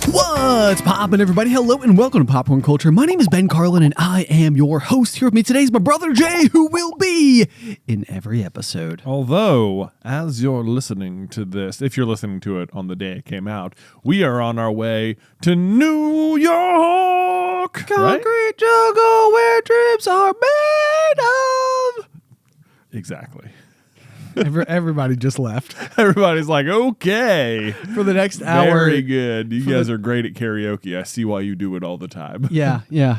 What's poppin', everybody? Hello and welcome to Popcorn Culture. My name is Ben Carlin and I am your host. Here with me today is my brother Jay, who will be in every episode. Although, as you're listening to this, if you're listening to it on the day it came out, we are on our way to New York! Concrete jungle where dreams are made of. Exactly. Everybody just left. Everybody's like, okay. For the next hour. Very good. You guys are great at karaoke. I see why you do it all the time. Yeah. Yeah.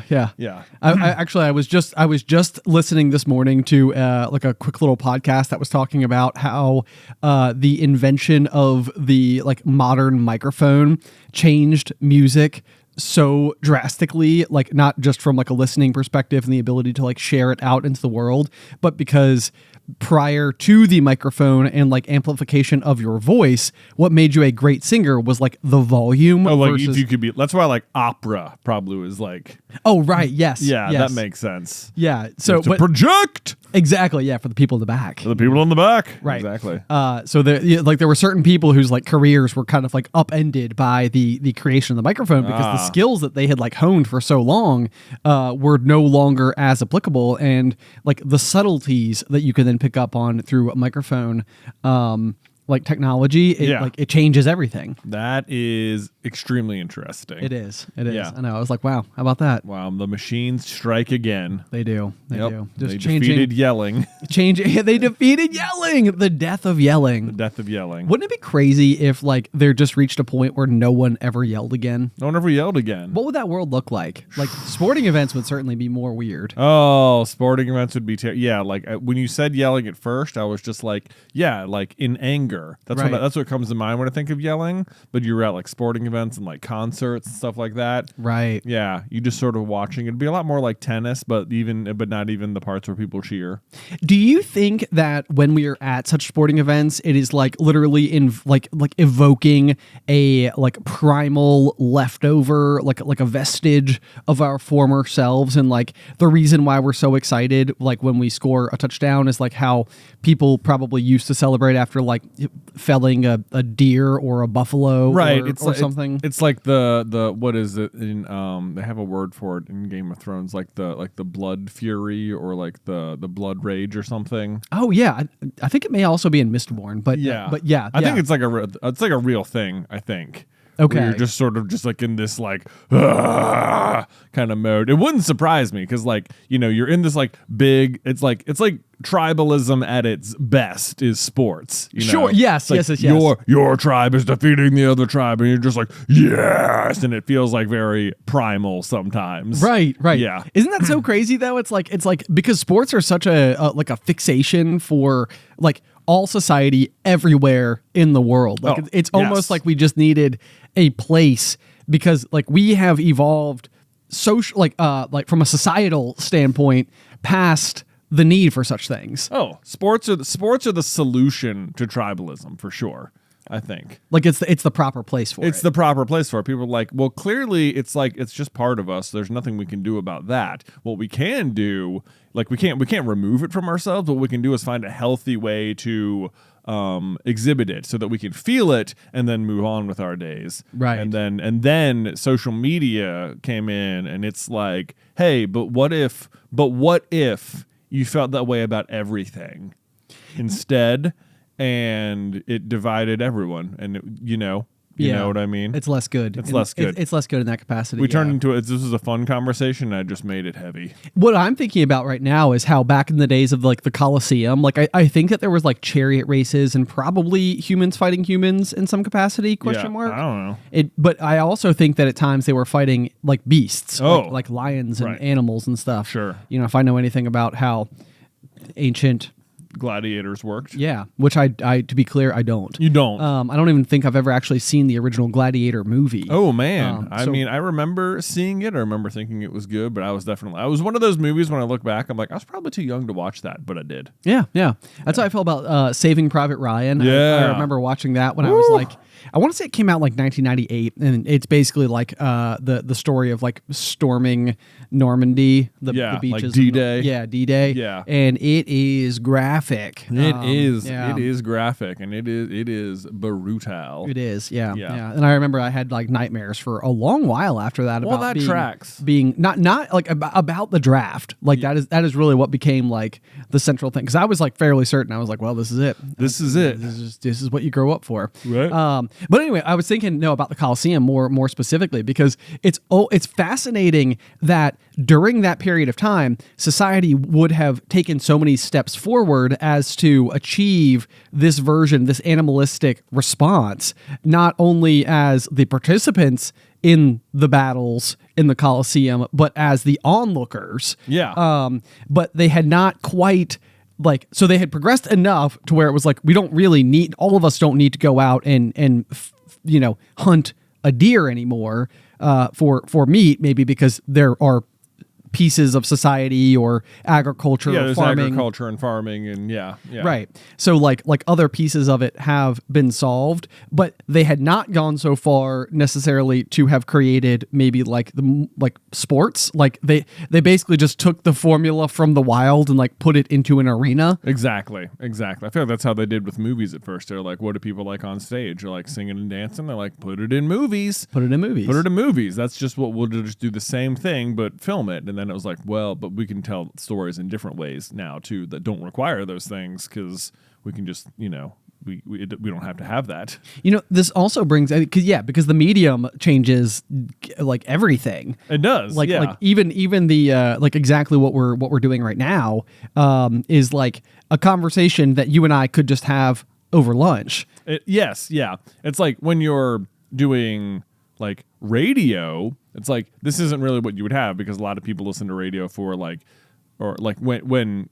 I was just listening this morning to like a quick little podcast that was talking about how the invention of the like modern microphone changed music so drastically, like not just from like a listening perspective and the ability to like share it out into the world, but because prior to the microphone and like amplification of your voice, what made you a great singer was like the volume. Oh, like versus... you could be. That's why like opera probably was like. Oh right, yes. Yeah, yes. that makes sense. Yeah, so to project. Exactly, yeah, for the people in the back. For the people in the back, right? Exactly. So there were certain people whose like careers were kind of like upended by the creation of the microphone because the skills that they had like honed for so long were no longer as applicable, and like the subtleties that you can then pick up on through a microphone, like technology, it changes everything. That is extremely interesting. It is. Yeah. I know. I was like, wow, how about that? Wow, the machines strike again. They do. They do. Just they changing. defeated yelling. They defeated yelling. The death of yelling. The death of yelling. Wouldn't it be crazy if like there just reached a point where no one ever yelled again? No one ever yelled again. What would that world look like? Like sporting events would certainly be more weird. Oh, sporting events would be like when you said yelling at first, I was just like, yeah, like in anger. That's what comes to mind when I think of yelling. But you're at like sporting events and like concerts and stuff like that. Right. Yeah, you just sort of watching. It'd be a lot more like tennis, but not even the parts where people cheer. Do you think that when we are at such sporting events, it is like literally in like evoking a like primal leftover, like a vestige of our former selves, and like the reason why we're so excited, like when we score a touchdown, is like how people probably used to celebrate after like felling a deer or a buffalo, right? or something. It's like the what is it in they have a word for it in Game of Thrones, like the blood fury or like the blood rage or something. Oh yeah, I think it may also be in Mistborn, but yeah, I think it's like a real thing. I think. Okay. You're just sort of just like in this like kind of mode. It wouldn't surprise me because like, you're in this like big, it's like tribalism at its best is sports. Sure. Yes. Like yes. Your tribe is defeating the other tribe, and you're just like, yes, and it feels like very primal sometimes. Right. Yeah. Isn't that so crazy though? It's like because sports are such a fixation for like all society everywhere in the world. Like it's almost like we just needed a place because like we have evolved social, like from a societal standpoint past the need for such things. Oh, sports are the solution to tribalism for sure. I think like it's the proper place for it. It's the proper place for it. People are like, well, clearly it's like it's just part of us. There's nothing we can do about that. What we can do, like we can't remove it from ourselves. What we can do is find a healthy way to exhibit it so that we can feel it and then move on with our days. Right. And then social media came in and it's like, hey, but what if you felt that way about everything instead? And it divided everyone, and you know what I mean. It's less good. It's less good. It's less good in that capacity. We turned into it. This was a fun conversation. And I just made it heavy. What I'm thinking about right now is how back in the days of like the Colosseum, like I think that there was like chariot races and probably humans fighting humans in some capacity. Question mark. I don't know. But I also think that at times they were fighting like beasts, like lions and animals and stuff. Sure. If I know anything about how ancient gladiators worked. Yeah, which I to be clear, I don't. You don't? I don't even think I've ever actually seen the original Gladiator movie. Oh man, I mean, I remember seeing it. I remember thinking it was good, but I was one of those movies when I look back, I'm like, I was probably too young to watch that, but I did. Yeah. That's how I felt about Saving Private Ryan. Yeah, I remember watching that when I was like, I want to say it came out like 1998, and it's basically like the story of like storming Normandy, the beaches, like D-Day. D-Day. Yeah, and it is graphic. It is graphic, and it is brutal. It is, yeah. And I remember I had like nightmares for a long while after that. Well, about that tracks. Being not like about the draft. Like that is really what became like the central thing. Because I was like fairly certain. I was like, well, this is it. This is it. This is what you grow up for. Right. But anyway, I was thinking about the Coliseum more specifically because it's fascinating that during that period of time, society would have taken so many steps forward as to achieve this version, this animalistic response, not only as the participants in the battles in the Coliseum, but as the onlookers. Yeah. But they had not quite so they had progressed enough to where it was like, we don't really need, all of us don't need to go out and hunt a deer anymore for meat, maybe because there are pieces of society or agriculture or there's farming. agriculture and farming and Right. So like other pieces of it have been solved, but they had not gone so far necessarily to have created maybe like sports. Like they basically just took the formula from the wild and like put it into an arena. Exactly. I feel like that's how they did with movies at first. They're like, what do people like on stage? They're like singing and dancing. They're like, put it in movies. That's just what we'll just do, the same thing, but film it. And then it was like, well, but we can tell stories in different ways now too that don't require those things, because we can just, we don't have to have that. This also brings, because the medium changes like everything. It does. Like even the like exactly what we're doing right now is like a conversation that you and I could just have over lunch. Yes. It's like when you're doing like radio, it's like this isn't really what you would have, because a lot of people listen to radio for like, or like when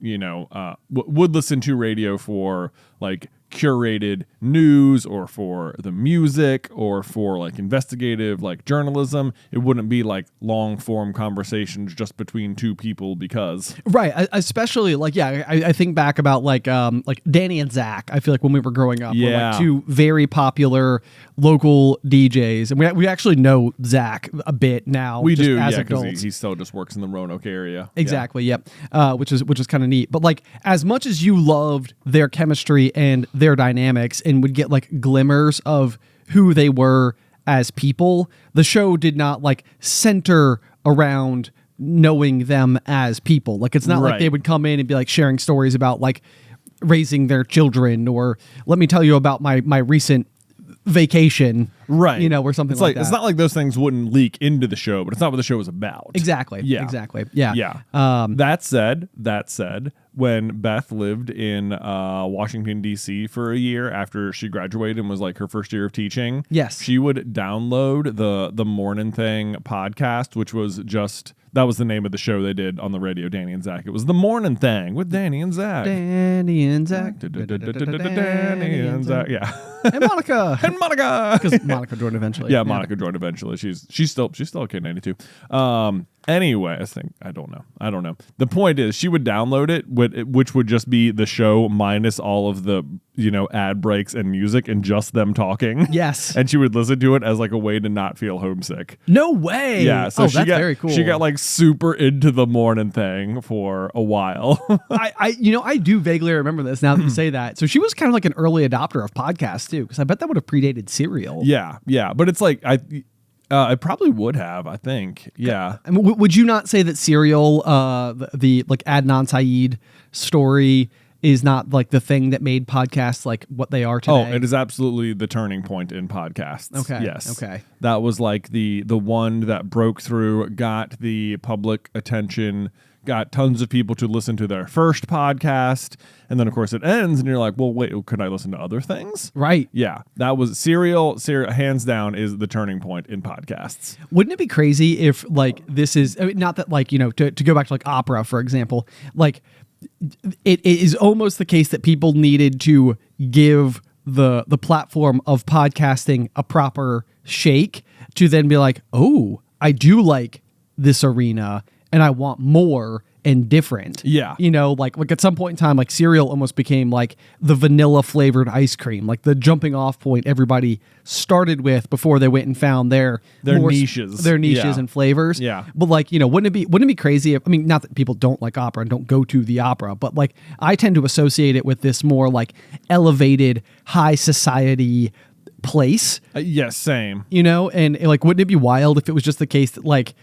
would listen to radio for like curated news or for the music or for like investigative like journalism. It wouldn't be like long form conversations just between two people, because especially like I think back about like Danny and Zach. I feel like when we were growing up, were like two very popular local DJs, and we actually know Zach a bit now. We do, as because he still just works in the Roanoke area. Exactly, which is kind of neat. But like, as much as you loved their chemistry and their dynamics and would get like glimmers of who they were as people, the show did not like center around knowing them as people. Like, it's not like they would come in and be like sharing stories about like raising their children, or let me tell you about my recent vacation, right? Or something like that. It's not like those things wouldn't leak into the show, but it's not what the show was about. Exactly. Yeah. That said, when Beth lived in Washington, D.C. for a year after she graduated and was like her first year of teaching, yes, she would download the Morning Thing podcast, which was just, that was the name of the show they did on the radio, Danny and Zach. It was The Morning Thing with Danny and Zach. Danny and Zach. Danny and Zach. Yeah. And Monica. Because Monica joined eventually. Yeah, Monica joined eventually. She's still a K92. Anyway, I don't know. The point is, she would download it, which would just be the show minus all of the ad breaks and music and just them talking. Yes. And she would listen to it as like a way to not feel homesick. No way. Yeah. So that's very cool. She got like super into the Morning Thing for a while. I do vaguely remember this now that you say that. So she was kind of like an early adopter of podcasts too, because I bet that would have predated Serial. Yeah. But it's like I probably would have, I think. Yeah. I mean, would you not say that Serial, the like Adnan Syed story, is not like the thing that made podcasts like what they are today? Oh, it is absolutely the turning point in podcasts. Okay. Yes. Okay. That was like the one that broke through, got the public attention, got tons of people to listen to their first podcast, and then of course it ends and you're like, well, wait, could I listen to other things? Right. Yeah. That was Serial, hands down, is the turning point in podcasts. Wouldn't it be crazy if like this is, I mean, not that like, to go back to like opera, for example, like it is almost the case that people needed to give the platform of podcasting a proper shake to then be like, oh, I do like this arena and I want more, and different. Yeah. You know, like at some point in time, like cereal almost became like the vanilla flavored ice cream, like the jumping off point everybody started with before they went and found their niches. Their niches Yeah. and flavors. Yeah. But like, you know, wouldn't it be crazy if, I mean, not that people don't like opera and don't go to the opera, but like I tend to associate it with this more like elevated high society place. Yes, same. You know, and like, wouldn't it be wild if it was just the case that like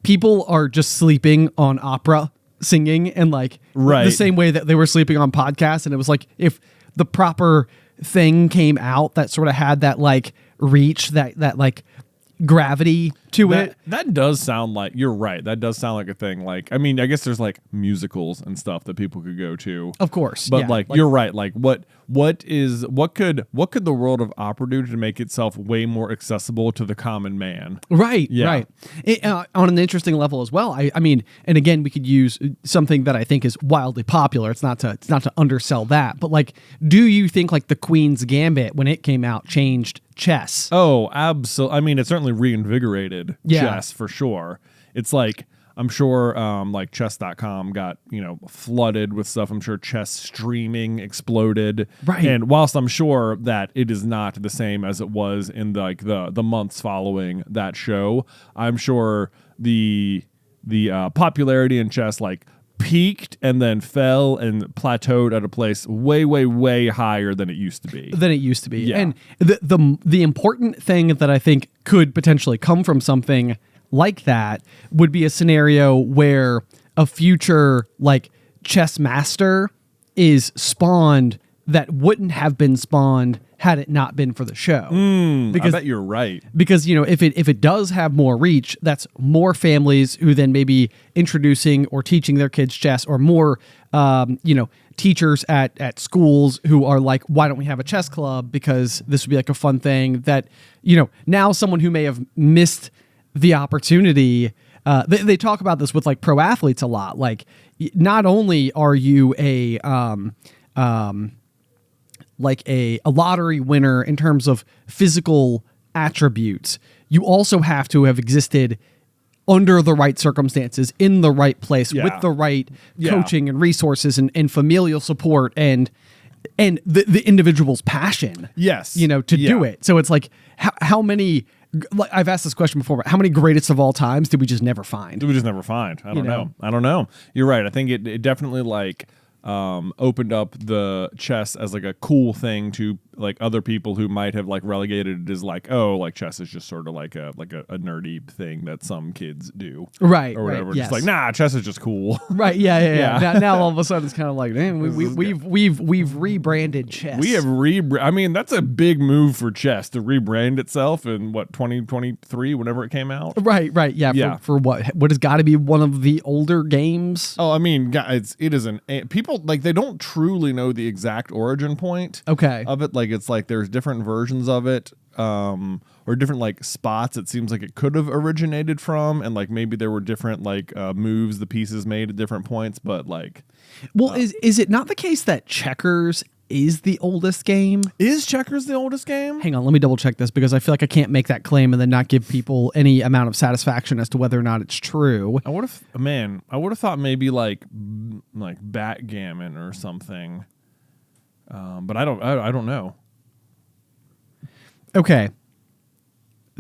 people are just sleeping on opera singing and like Right. the same way that they were sleeping on podcasts, and it was like if the proper thing came out that sort of had that like reach, that like gravity to it. That does sound like, you're right. That does sound like a thing. Like, I mean, I guess there's like musicals and stuff that people could go to. Of course. But yeah. like you're right. Like what could the world of opera do to make itself way more accessible to the common man? Right, Yeah. right. On an interesting level as well. I mean, and again, we could use something that I think is wildly popular. It's not to undersell that, but like, do you think like the Queen's Gambit when it came out changed chess? Oh, absolutely. I mean, it certainly reinvigorated Yeah. chess for sure. It's like, I'm sure like chess.com got, you know, flooded with stuff. I'm sure chess streaming exploded. Right. And whilst I'm sure that it is not the same as it was in the months following that show, I'm sure the popularity in chess like peaked and then fell and plateaued at a place way, way, way higher than it used to be. Yeah. And the important thing that I think could potentially come from something like that would be a scenario where a future like chess master is spawned that wouldn't have been spawned had it not been for the show. I bet you're right. Because, you know, if it does have more reach, that's more families who then may be introducing or teaching their kids chess, or more, you know, teachers at schools who are like, why don't we have a chess club? Because this would be like a fun thing that, you know, now someone who may have missed the opportunity, they talk about this with like pro athletes a lot. Like, not only are you like a lottery winner in terms of physical attributes, you also have to have existed under the right circumstances, in the right place, Yeah. with the right Yeah. coaching and resources and familial support and the individual's passion. Yes. You know, to Yeah. do it. So it's like, how many, like I've asked this question before, but how many greatest of all times did we just never find? We just never find. I don't know? know. I don't know. You're right. I think it definitely like opened up the chess as like a cool thing to like other people who might have like relegated it as like, oh, like chess is just sort of like a nerdy thing that some kids do, Right. or whatever. Right, Just yes. like, nah, chess is just cool. Right. Yeah. Yeah. Now all of a sudden it's kind of like, man, we've rebranded chess. We have I mean, that's a big move for chess to rebrand itself in what, 2023, whenever it came out. Right. Yeah. Yeah. For what has got to be one of the older games. Oh, I mean, guys, it is people like they don't truly know the exact origin point. Okay. Of it. Like, it's like there's different versions of it, or different like spots it seems like it could have originated from, and like maybe there were different like moves the pieces made at different points, but like, Well, is it not the case that checkers is the oldest game? is checkers the oldest game? Hang on, let me double check this, because I feel like I can't make that claim and then not give people any amount of satisfaction as to whether or not it's true. I would have thought maybe like backgammon or something, but I don't know. Okay.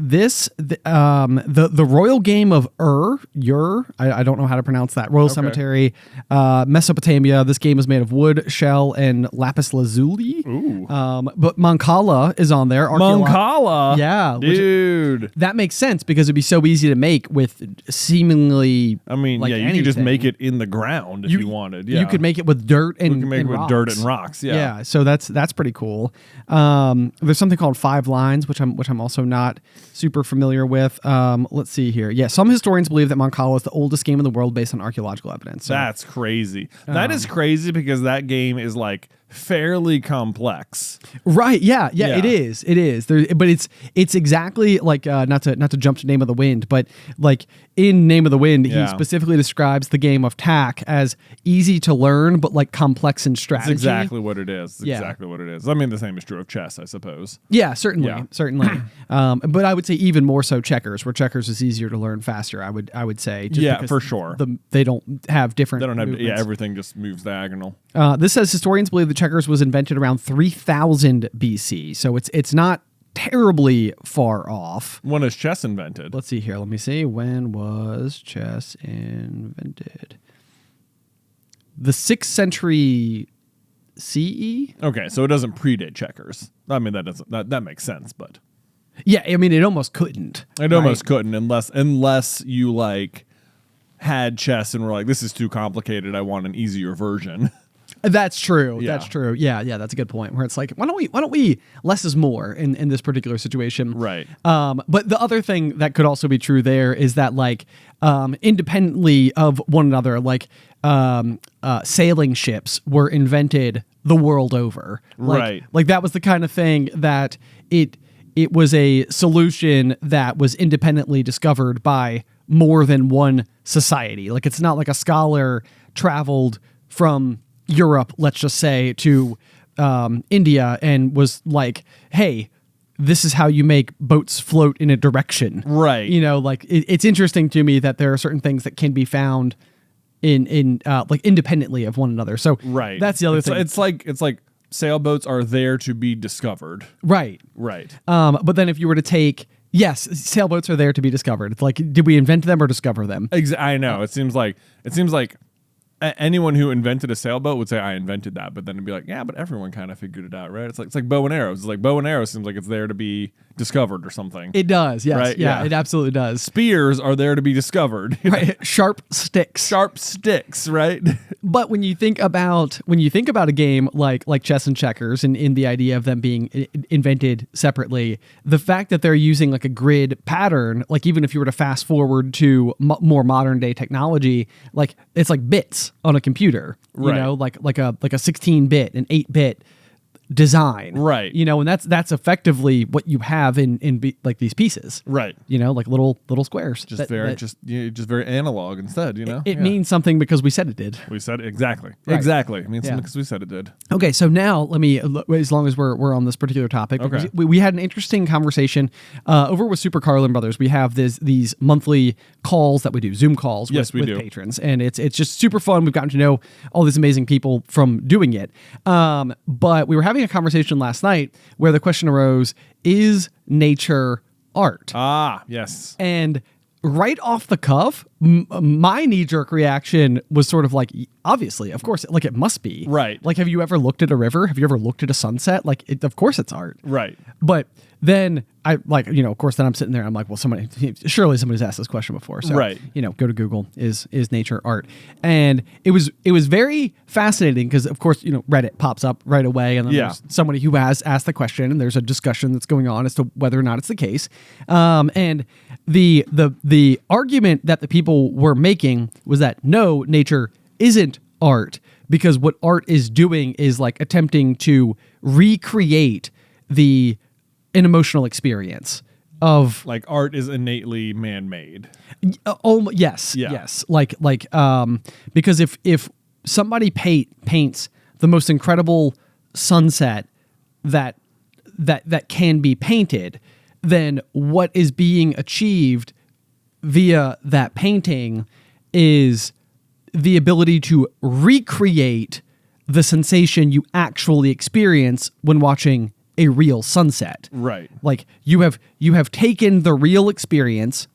The royal game of I don't know how to pronounce that. Royal Cemetery, Mesopotamia. This game is made of wood, shell, and lapis lazuli. Ooh. But Mancala is on there. Mancala, Yeah, dude. that makes sense because it'd be so easy to make with seemingly. I mean, like yeah, you could just anything. make it in the ground if you wanted. Yeah, You could make it with dirt and you can make and it with rocks. dirt and rocks. Yeah. So that's pretty cool. There's something called 5 lines, which I'm also not super familiar with. Let's see here. Yeah, some historians believe that Mancala is the oldest game in the world based on archaeological evidence. So, That's crazy. That is crazy because that game is like fairly complex. Right. Yeah. Yeah. It is. It is. But it's exactly like not to jump to Name of the Wind, but like in Name of the Wind, he specifically describes the game of TAC as easy to learn, but like complex in strategy. That's exactly what it is. Exactly what it is. I mean, the same is true of chess, I suppose. Yeah, certainly. But I would say even more so checkers, where checkers is easier to learn faster. I would say. Just for sure. They don't have different. They don't have. movements. Yeah, everything just moves diagonal. This says historians believe that checkers was invented around 3000 BC, so it's not terribly far off. When is chess invented? Let's see here. Let me see. When was chess invented? The 6th century CE. Okay, so it doesn't predate checkers. I mean, that makes sense, but yeah, I mean, it almost couldn't. It almost couldn't unless you like had chess and were like, this is too complicated. I want an easier version. That's true. Yeah. That's true. Yeah, that's a good point. Where it's like, why don't we less is more in this particular situation, right? But the other thing that could also be true there is that like independently of one another, like sailing ships were invented the world over, right? Like that was the kind of thing that it was a solution that was independently discovered by more than one society. Like it's not like a scholar traveled from Europe, let's just say, to India and was like, hey, this is how you make boats float in a direction. Right. You know, like it's interesting to me that there are certain things that can be found in like independently of one another. So right. That's the other thing. It's like sailboats are there to be discovered. Right. Right. But then if you were to take, yes, sailboats are there to be discovered. It's like, did we invent them or discover them? I know. It seems like anyone who invented a sailboat would say I invented that, but then it'd be like, yeah, but everyone kind of figured it out, right? It's like bow and arrows. It's like bow and arrow seems like it's there to be discovered or something. It does, yes. Right? Yeah, it absolutely does. Spears are there to be discovered. Right. Sharp sticks, right? But when you think about a game like chess and checkers and in the idea of them being invented separately, the fact that they're using like a grid pattern, like even if you were to fast forward to more modern day technology, like it's like bits on a computer, you know, like a 16-bit and 8-bit design, right? You know, and that's effectively what you have in like these pieces, right? You know, like little squares, just very analog instead. You know, it means something because we said it did. We said it exactly, Right. exactly. It means something because we said it did. Okay, so now let me, as long as we're on this particular topic, okay. we had an interesting conversation over with Super Carlin Brothers. We have these monthly calls that we do, Zoom calls with patrons, and it's just super fun. We've gotten to know all these amazing people from doing it. But we were having a conversation last night where the question arose, is nature art? Ah, yes. And right off the cuff, my knee-jerk reaction was sort of like, obviously, of course, like it must be. Right. Like, have you ever looked at a river? Have you ever looked at a sunset? Like, of course it's art. Right. But then I like, you know, of course, then I'm sitting there. I'm like, well, surely somebody's asked this question before. So, right. You know, go to Google, is nature art? And it was very fascinating because, of course, you know, Reddit pops up right away. And then there's somebody who has asked the question and there's a discussion that's going on as to whether or not it's the case. And the argument that the people were making was that no, nature isn't art, because what art is doing is like attempting to recreate an emotional experience of, like, art is innately man-made. Yes. Like because if somebody paints the most incredible sunset that can be painted, then what is being achieved via that painting is the ability to recreate the sensation you actually experience when watching a real sunset. Right. Like you have taken the real experience,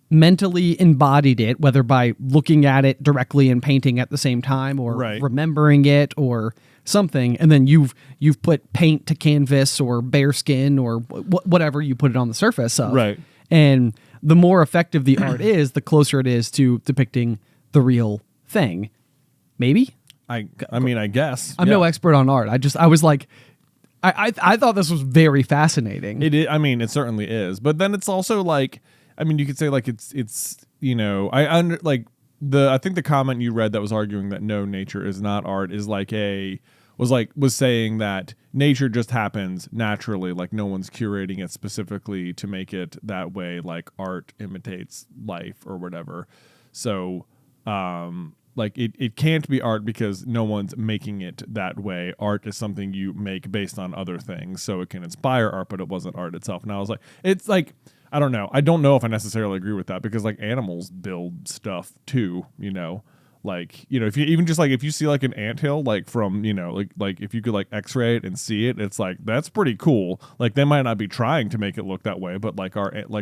mentally embodied it, whether by looking at it directly and painting at the same time or remembering it or something, and then you've put paint to canvas or bare skin or whatever you put it on the surface of. Right. And the more effective the art is, the closer it is to depicting the real thing. Maybe? I mean, I guess. I'm no expert on art. I was like, I thought this was very fascinating. It is, I mean, it certainly is. But then it's also like, I mean, you could say like it's you know, I think the comment you read that was arguing that no, nature is not art is like was saying that nature just happens naturally, like no one's curating it specifically to make it that way, like art imitates life or whatever. So like it can't be art because no one's making it that way. Art is something you make based on other things, so it can inspire art, but it wasn't art itself. And I was like, it's like, I don't know if I necessarily agree with that, because like animals build stuff too, like, if you even just like, if you see like an anthill, like from, like if you could like x-ray it and see it, it's like, that's pretty cool. Like they might not be trying to make it look that way, but like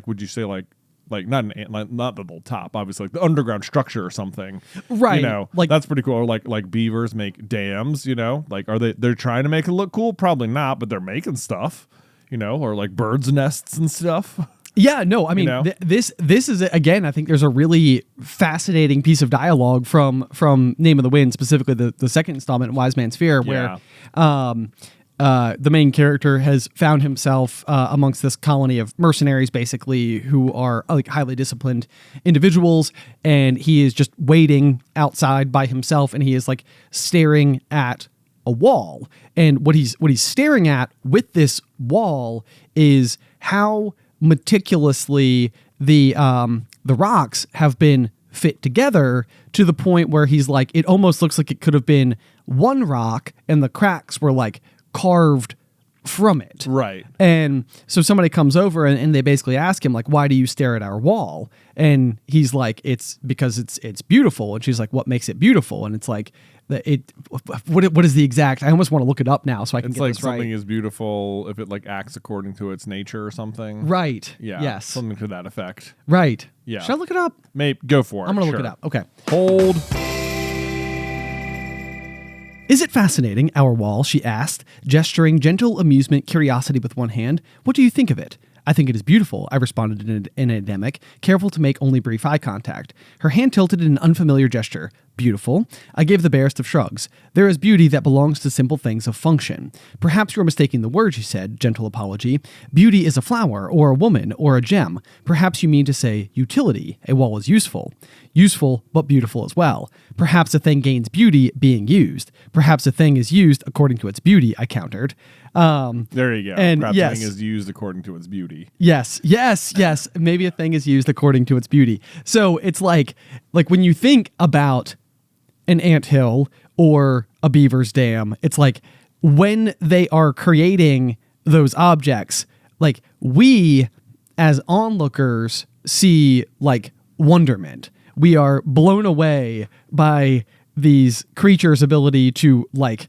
would you say like not not the little top, obviously, like the underground structure or something, right? Like that's pretty cool. Or like beavers make dams, like they're trying to make it look cool? Probably not, but they're making stuff, or like birds' nests and stuff. Yeah, no, I mean, this is, again, I think there's a really fascinating piece of dialogue from Name of the Wind, specifically the second installment, Wise Man's Fear, where the main character has found himself amongst this colony of mercenaries, basically, who are like highly disciplined individuals, and he is just waiting outside by himself, and he is like staring at a wall. And what he's staring at with this wall is how meticulously the rocks have been fit together, to the point where he's like, it almost looks like it could have been one rock and the cracks were like carved from it. Right. And so somebody comes over and they basically ask him, like, why do you stare at our wall? And he's like, it's because it's beautiful. And she's like, what makes it beautiful? And it's like, what is the exact, I almost want to look it up now so I can get like this right. Something is beautiful if it like acts according to its nature or something. Right. Yeah. Yes. Something to that effect. Right. Yeah. Should I look it up? Maybe go for it. I'm going to look it up. Okay. Hold. Is it fascinating, our wall? She asked, gesturing gentle amusement, curiosity with one hand. What do you think of it? I think it is beautiful, I responded in an endemic, careful to make only brief eye contact. Her hand tilted in an unfamiliar gesture. Beautiful? I gave the barest of shrugs. There is beauty that belongs to simple things of function. Perhaps you are mistaking the word, she said, gentle apology. Beauty is a flower, or a woman, or a gem. Perhaps you mean to say utility. A wall is useful. Useful, but beautiful as well. Perhaps a thing gains beauty being used. Perhaps a thing is used according to its beauty, I countered. There you go. And perhaps yes, a thing is used according to its beauty. Yes. Maybe a thing is used according to its beauty. So it's like when you think about an anthill or a beaver's dam, it's like when they are creating those objects, like we as onlookers see like wonderment. We are blown away by these creatures' ability to like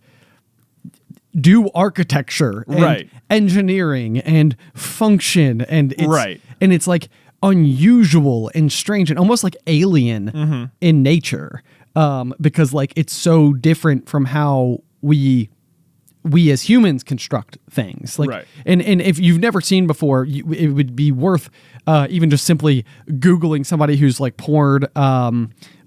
do architecture and engineering and function, and it's like unusual and strange and almost like alien in nature, because like it's so different from how we as humans construct things. Like, and if you've never seen before, it would be worth even just simply Googling somebody who's like poured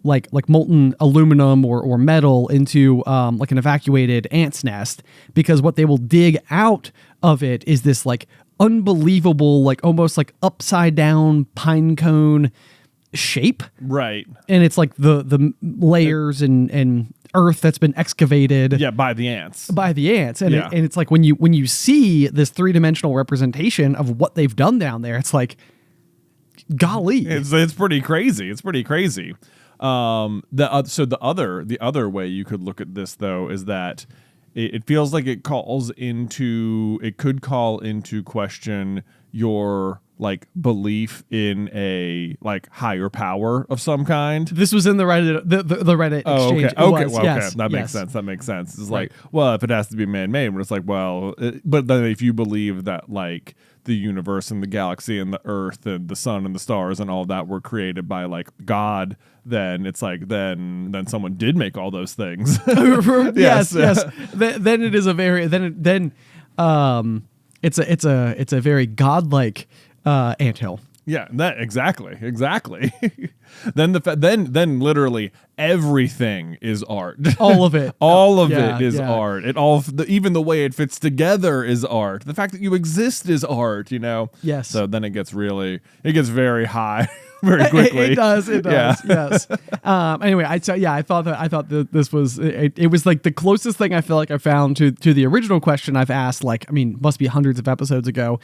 like molten aluminum or metal into like an evacuated ant's nest, because what they will dig out of it is this like unbelievable, like almost like upside down pine cone shape. Right. And it's like the layers and earth that's been excavated. Yeah, by the ants. And, and it's like when you see this three-dimensional representation of what they've done down there, it's like, golly. It's pretty crazy. The other way you could look at this, though, is that it feels like it could call into question your like belief in a like higher power of some kind. This was in the Reddit exchange. Okay. That makes sense. It's like, well, if it has to be man-made, but it's like, well, but then if you believe that like the universe and the galaxy and the earth and the sun and the stars and all that were created by like God, then it's like then someone did make all those things. Yes. Then it is a very it's a very godlike anthill. Yeah, that exactly. Then literally everything is art. All of it. All of Yeah, it is yeah. art. Even the way it fits together is art. The fact that you exist is art, Yes. So then it gets very high very quickly. It does. Yeah. Yes. Anyway, I thought that this was it was like the closest thing I feel like I found to the original question I've asked. Like, I mean, must be hundreds of episodes ago,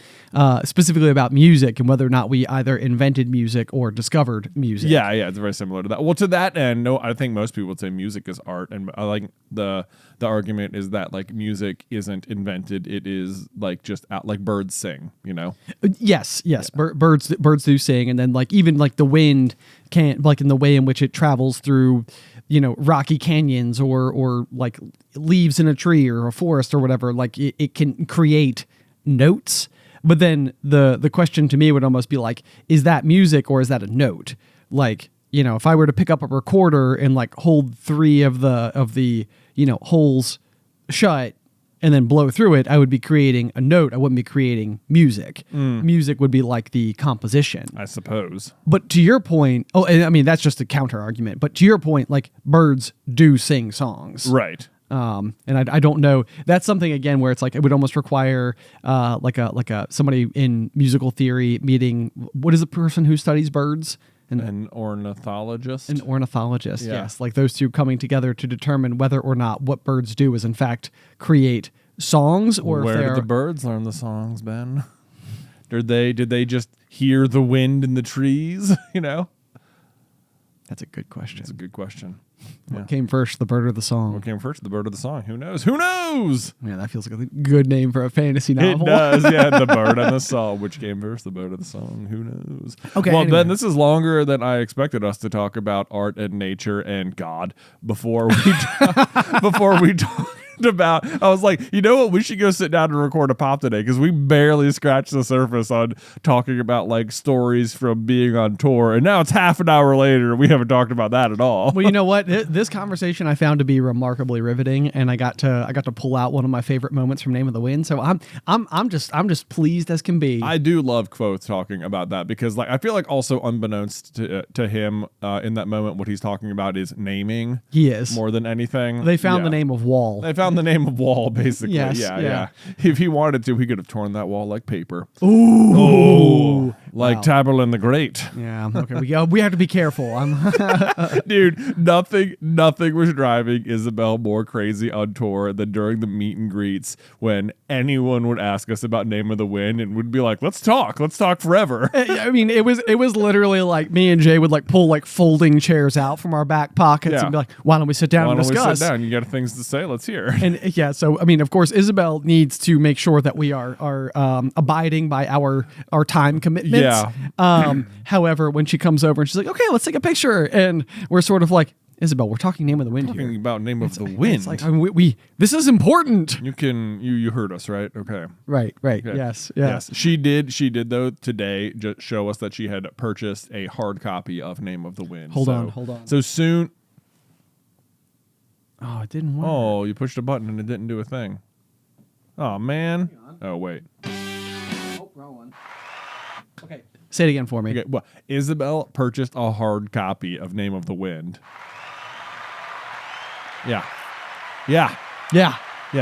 specifically about music and whether or not we either invented music or discovered music. Yeah, it's very similar to that. Well, to that end, no, I think most people would say music is art, and I like the argument is that like music isn't invented; it is like just out like birds sing, Yes. Birds do sing, and then like even like the wind can't like in the way in which it travels through, rocky canyons or like leaves in a tree or a forest or whatever. Like it can create notes. But then the question to me would almost be like, is that music or is that a note? Like, if I were to pick up a recorder and like hold 3 of the holes shut and then blow through it, I would be creating a note. I wouldn't be creating music. Music would be like the composition, I suppose. But to your point, and I mean, that's just a counter argument, but to your point, like birds do sing songs. Right. And I don't know. That's something again where it's like it would almost require like a somebody in musical theory meeting. What is the person who studies birds? An ornithologist. An ornithologist. Yeah. Yes, like those two coming together to determine whether or not what birds do is in fact create songs, or where if did the birds learn the songs, Ben? Did they just hear the wind in the trees? That's a good question. That's a good question. What came first, the bird or the song? What came first, the bird or the song? Who knows? Who knows? Yeah, that feels like a good name for a fantasy novel. It does, yeah. The bird and the song. Which came first, the bird or the song? Who knows? Okay. Well, anyway. Ben, this is longer than I expected us to talk about art and nature and God before we talked about. I was like, you know what? We should go sit down and record a pop today because we barely scratched the surface on talking about like stories from being on tour, and now it's half an hour later. We haven't talked about that at all. Well, you know what? This conversation I found to be remarkably riveting, and I got to pull out one of my favorite moments from Name of the Wind. So I'm just pleased as can be. I do love Quoth talking about that because like I feel like also unbeknownst to him in that moment, what he's talking about is naming. He is more than anything. They found the name of Wall. They found the name of Wall, basically. Yes, Yeah. If he wanted to, he could have torn that wall like paper. Ooh. Like Wow. Tamerlane the Great. Yeah. Okay. We have to be careful. Dude, nothing was driving Isybelle more crazy on tour than during the meet and greets when anyone would ask us about Name of the Wind and would be like, let's talk forever. I mean, it was literally like me and Jay would like pull like folding chairs out from our back pockets and be like, why don't we sit down and discuss? Why don't we sit down? You got things to say? Let's hear. And yeah, so I mean, of course, Isybelle needs to make sure that we are abiding by our time commitments. Yeah. However, when she comes over and she's like, "Okay, let's take a picture," and we're sort of like, "Isybelle, we're talking Name of the Wind Talking here." about Name of the Wind. It's like I mean, we this is important. You heard us, right? Okay. Right. Okay. Yes. She did though today just show us that she had purchased a hard copy of Name of the Wind. Hold on. So soon. Oh, it didn't work. Oh, you pushed a button and it didn't do a thing. Oh man. Oh wait. Oh, wrong one. Okay. Say it again for me. Okay. Well, Isybelle purchased a hard copy of Name of the Wind. Yeah.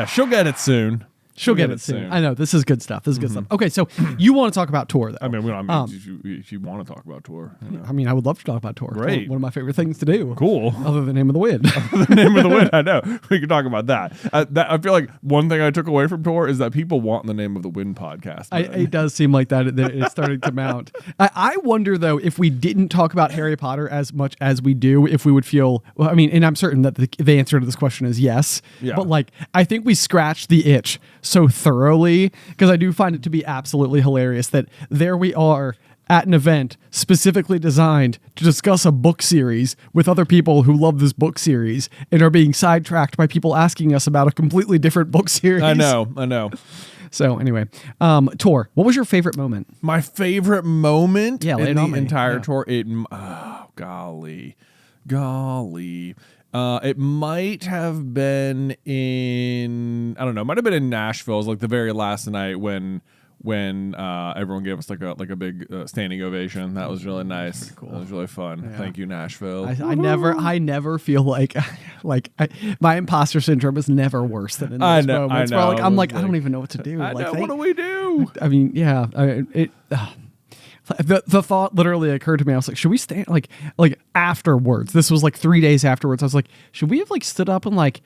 She'll get it soon. She'll get it soon. I know. This is good stuff. Okay, so you want to talk about tour, though. I mean, if you want to talk about tour. I mean, I would love to talk about tour. Great. It's one of my favorite things to do. Cool. Other than Name of the Wind. The Name of the Wind, I know. We can talk about that. I feel like one thing I took away from tour is that people want the Name of the Wind podcast. It does seem like that it's starting to mount. I wonder, though, if we didn't talk about Harry Potter as much as we do, if we would feel, well, I mean, and I'm certain that the answer to this question is yes. Yeah. But like, I think we scratched the itch so thoroughly because I do find it to be absolutely hilarious that there we are at an event specifically designed to discuss a book series with other people who love this book series and are being sidetracked by people asking us about a completely different book series. I know. So anyway, tour. What was your favorite moment? My favorite moment lay in it on the me. entire Yeah. tour. Golly. It might have been in, I don't know, it might have been in Nashville. It was like the very last night when when everyone gave us like a big standing ovation. That was really nice. Cool. That was really fun. Yeah. Thank you, Nashville. I never feel like my imposter syndrome is never worse than in those moments. Where I'm like, I don't even know what to do. What do we do? I mean, yeah. The thought literally occurred to me. I was like, should we stand like afterwards? This was like 3 days afterwards. I was like, should we have like stood up and like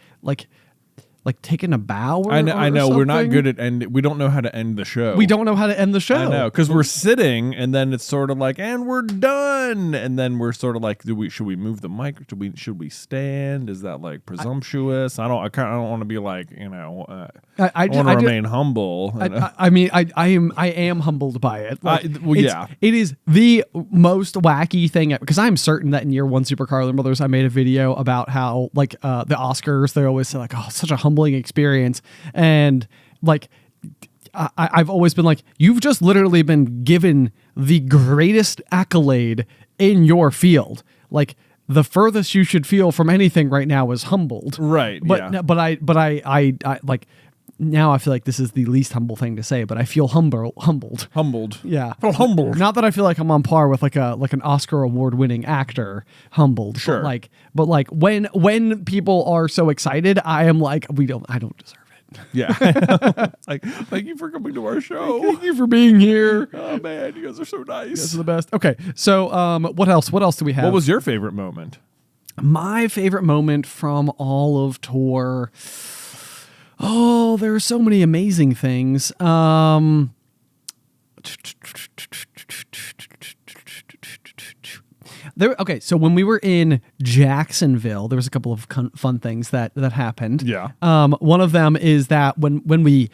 taken a bow? I know. We're not good at we don't know how to end the show. We don't know how to end the show. I know, because we're sitting and then it's sort of like, and we're done, and then we're sort of like, should we move the mic? Should we stand? Is that like presumptuous? I don't want to be like, I want to remain humble. I mean, I am humbled by it. Like, yeah, it is the most wacky thing because I'm certain that in year one Super Carlin Brothers, I made a video about how like the Oscars, they always say like, oh, such a humbling experience, and like I've always been like, you've just literally been given the greatest accolade in your field. Like the furthest you should feel from anything right now is humbled. Right. But yeah. but I like now I feel like this is the least humble thing to say, but I feel humbled. Yeah. I feel humbled. Not that I feel like I'm on par with like an Oscar award winning actor humbled. Sure. But when people are so excited, I am like, I don't deserve it. Yeah. It's like, thank you for coming to our show. Thank you for being here. Oh man, you guys are so nice. You guys are the best. Okay. So what else do we have? What was your favorite moment? My favorite moment from all of tour. Oh, there are so many amazing things. Okay, so when we were in Jacksonville, there was a couple of fun things that happened. Yeah. One of them is that when we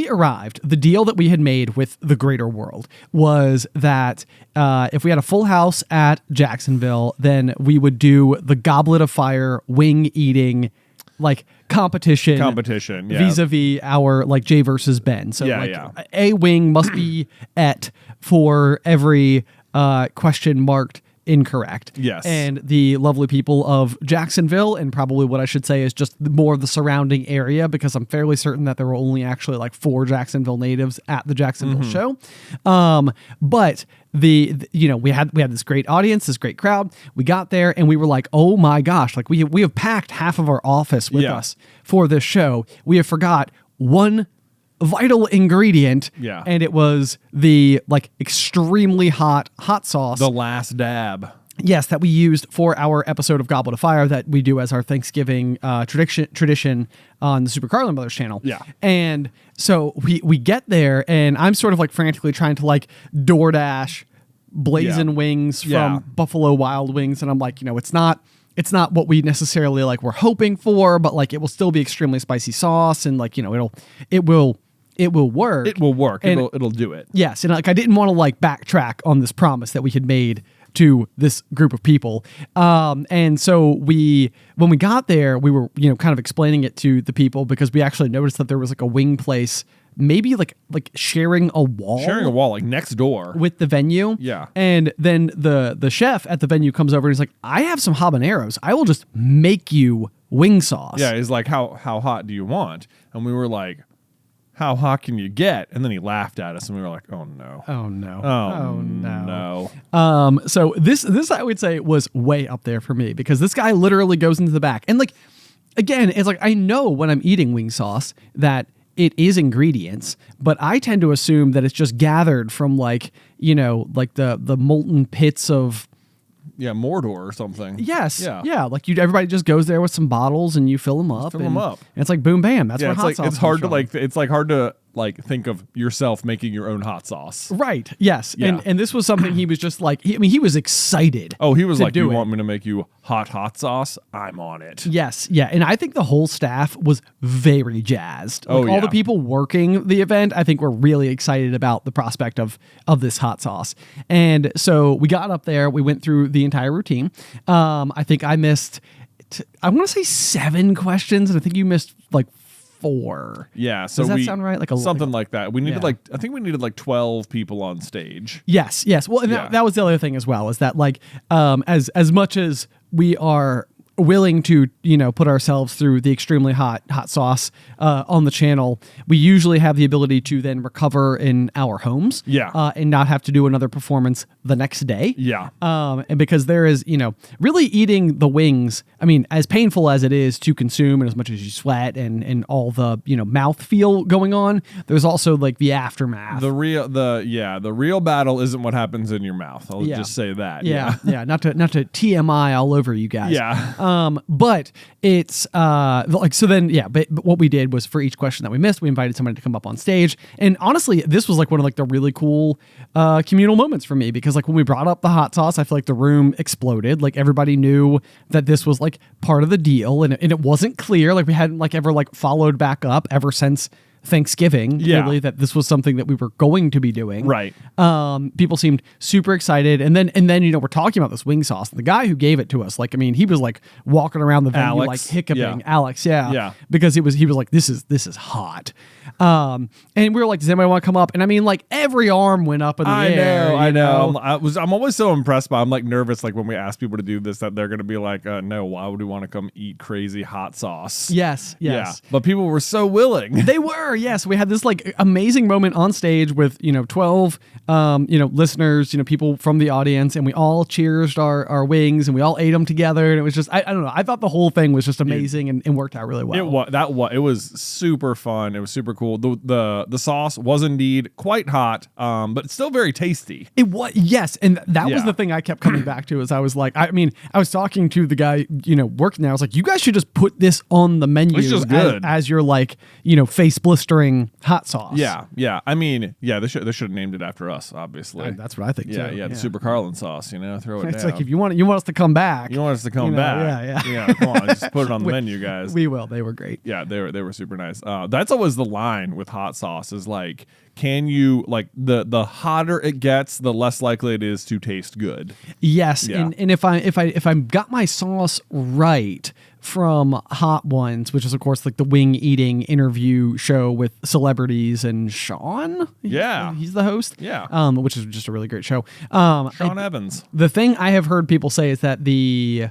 arrived, the deal that we had made with the greater world was that if we had a full house at Jacksonville, then we would do the Goblet of Fire wing eating like competition yeah. vis-a-vis our like Jay versus Ben. So a wing must be et for every question marked incorrect. Yes. And the lovely people of Jacksonville, and probably what I should say is just more of the surrounding area, because I'm fairly certain that there were only actually like 4 Jacksonville natives at the Jacksonville show. But we had this great audience, this great crowd. We got there and we were like, oh my gosh, like we have packed half of our office with us for this show. We have forgot one vital ingredient, and it was the like extremely hot sauce, the last dab. Yes, that we used for our episode of Goblet of Fire that we do as our Thanksgiving tradition on the Super Carlin Brothers channel. Yeah. And so we get there, and I'm sort of like frantically trying to like DoorDash blazing wings from Buffalo Wild Wings, and I'm like, it's not what we necessarily like were hoping for, but like it will still be extremely spicy sauce, and like it will work. It will work. And it'll do it. Yes, and like I didn't want to like backtrack on this promise that we had made to this group of people. And so when we got there, we were kind of explaining it to the people, because we actually noticed that there was like a wing place, maybe like sharing a wall like next door with the venue. Yeah. And then the chef at the venue comes over and he's like, I have some habaneros. I will just make you wing sauce. Yeah. He's like, how hot do you want? And we were like, how hot can you get? And then he laughed at us and we were like, oh no. Oh no. Oh no. So this I would say was way up there for me, because this guy literally goes into the back. And like, again, it's like, I know when I'm eating wing sauce that it is ingredients, but I tend to assume that it's just gathered from like, like the molten pits of Mordor or something. Yes. Yeah. Like everybody just goes there with some bottles and you fill them up. And it's like boom, bam. That's what hot sauce is. It's hard to think of yourself making your own hot sauce. Right. Yes. Yeah. And this was something he was just like, he was excited. Oh, he was like, you want me to make you hot sauce? I'm on it. Yes. Yeah. And I think the whole staff was very jazzed. Like all the people working the event, I think were really excited about the prospect of this hot sauce. And so we got up there, we went through the entire routine. I think I missed, I want to say 7 questions, and I think you missed like 4. Yeah. So does that sound right? Like something like that. We needed I think we needed like 12 people on stage. Yes. Well, and that was the other thing as well, is that like as much as we are willing to, put ourselves through the extremely hot sauce on the channel, we usually have the ability to then recover in our homes. Yeah. And not have to do another performance the next day. Yeah. And because there is, really eating the wings, I mean, as painful as it is to consume and as much as you sweat and all the, mouth feel going on, there's also like the aftermath. The real battle isn't what happens in your mouth. I'll just say that. Yeah. Not to TMI all over you guys. Yeah. But it's but what we did was for each question that we missed, we invited somebody to come up on stage. And honestly, this was like one of like the really cool communal moments for me, because like when we brought up the hot sauce, I feel like the room exploded. Like everybody knew that this was like part of the deal, and it wasn't clear. Like we hadn't like ever like followed back up ever since Thanksgiving, really, that this was something that we were going to be doing. Right. People seemed super excited, and then we're talking about this wing sauce. And the guy who gave it to us, like, I mean, he was like walking around the venue like hiccuping. Alex, because he was like, this is hot. And we were like, does anybody want to come up? And I mean, like every arm went up in the air. I know. I'm always so impressed by. I'm like nervous, like when we ask people to do this, that they're going to be like, no, why would we want to come eat crazy hot sauce? Yes. Yeah. But people were so willing. They were. Yes, we had this like amazing moment on stage with 12 listeners, people from the audience, and we all cheersed our wings and we all ate them together, and it was just I don't know, I thought the whole thing was just amazing and worked out really well. It was super fun. It was super cool. The sauce was indeed quite hot, but it's still very tasty. It was, yes, and that was the thing I kept coming back to. Is I was like, I was talking to the guy working there. I was like, you guys should just put this on the menu as your like face blistering hot sauce. Yeah. I mean, they should have named it after us, obviously. That's what I think. Yeah. The Super Carlin sauce. Throw it down. It's like if you want us to come back. You want us to come back. Yeah. Come on, just put it on the menu, guys. We will. They were great. Yeah, they were super nice. That's always the line with hot sauce is like, can you like the hotter it gets, the less likely it is to taste good. Yes, yeah. And if I got my sauce right from Hot Ones, which is of course like the wing eating interview show with celebrities and Sean. He's the host. Yeah. Which is just a really great show. Sean Evans. The thing I have heard people say is that the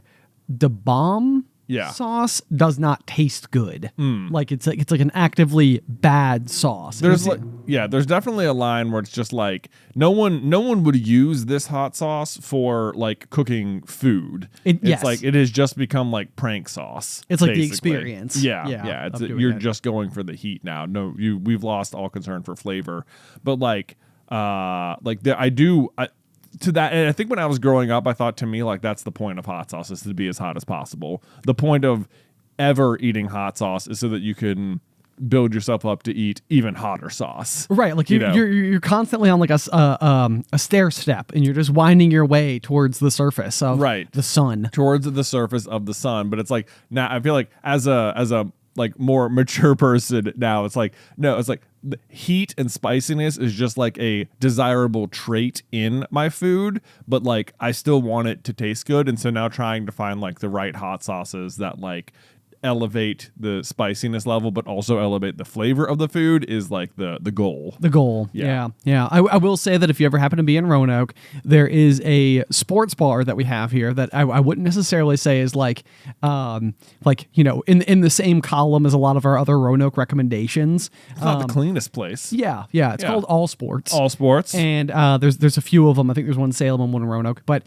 bomb sauce does not taste good. Like it's like an actively bad sauce. There's definitely a line where it's just like no one would use this hot sauce for like cooking food. It's like it has just become like prank sauce. It's like the experience. Yeah. You're just going for the heat now. No, we've lost all concern for flavor. But to that, and I think when I was growing up, I thought to me, like, that's the point of hot sauce, is to be as hot as possible. The point of ever eating hot sauce is so that you can build yourself up to eat even hotter sauce. Right, like you're constantly on like a stair step, and you're just winding your way towards the surface of the sun. Towards the surface of the sun. But it's like, now I feel like as a like more mature person now, it's like, no, it's like the heat and spiciness is just like a desirable trait in my food, but like I still want it to taste good. And so now trying to find like the right hot sauces that like elevate the spiciness level but also elevate the flavor of the food is like the goal. Yeah. I will say that if you ever happen to be in Roanoke, there is a sports bar that we have here that I wouldn't necessarily say is like in the same column as a lot of our other Roanoke recommendations. It's not the cleanest place. It's called All Sports. And there's a few of them. I think there's one in Salem and one in Roanoke, but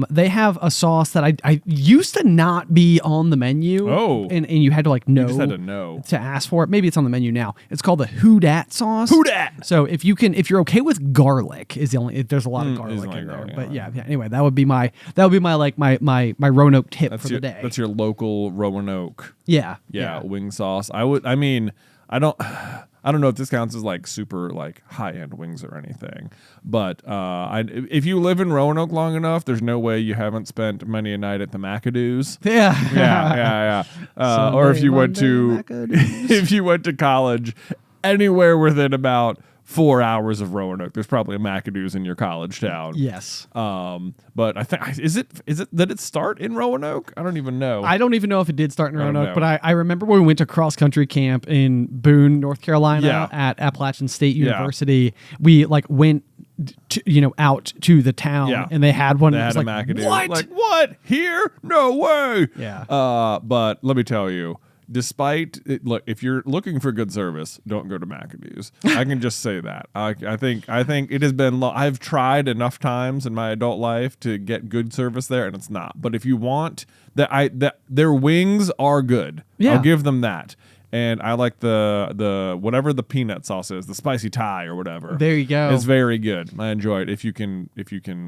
they have a sauce that I used to not be on the menu. And you had to like know, you just had to know to ask for it. Maybe it's on the menu now. It's called the Who Dat sauce. Who Dat. So if you're okay with garlic, is the only, there's a lot of garlic in there. But yeah. Anyway, that would be my like my Roanoke tip for the day. That's your local Roanoke. Yeah. Wing sauce. I don't know if this counts as like super like high-end wings or anything, but if you live in Roanoke long enough, there's no way you haven't spent many a night at the McAdoo's. Yeah. Or if you went to college anywhere within about 4 hours of Roanoke, there's probably a McAdoo's in your college town. Yes. But I think is it did it start in Roanoke? I don't even know. I don't even know if it did start in Roanoke, but I remember when we went to cross country camp in Boone, North Carolina at Appalachian State University. We like went out to the town, Yeah. and they had one. They that had was a like, McAdoo. what? Like, what? Here? No way. Yeah. But let me tell you, despite it, look, if you're looking for good service, don't go to McAdoo's. I can just say that. I think it has been. I've tried enough times in my adult life to get good service there, and it's not. But if you want that, their wings are good. Yeah. I'll give them that. And I like the whatever the peanut sauce is, the spicy Thai or whatever. There you go. It's very good. I enjoy it if you can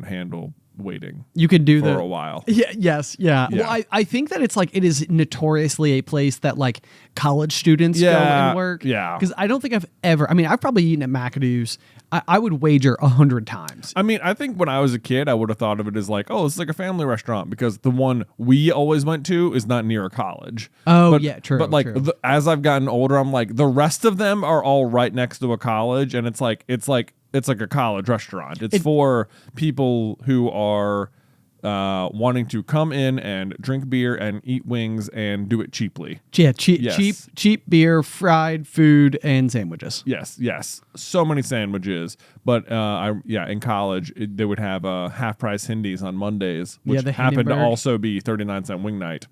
handle waiting. You can do for a while. Yeah. Yes. Yeah. Yeah. Well, I think that it's like it is notoriously a place that like college students go and work. Yeah. Because I don't think I've ever. I mean, I've probably eaten at McAdoo's. I would wager 100 times. I mean, I think when I was a kid, I would have thought of it as like, oh, it's like a family restaurant because the one we always went to is not near a college. Oh, but, yeah, true. But like true. as I've gotten older, I'm like the rest of them are all right next to a college, and it's like a college restaurant. It's for people who are wanting to come in and drink beer and eat wings and do it cheaply. Yeah, Yes. cheap beer, fried food, and sandwiches. Yes. So many sandwiches. But in college, they would have half price Hindies on Mondays, which the happened to Hindenburg. also be 39-cent wing night.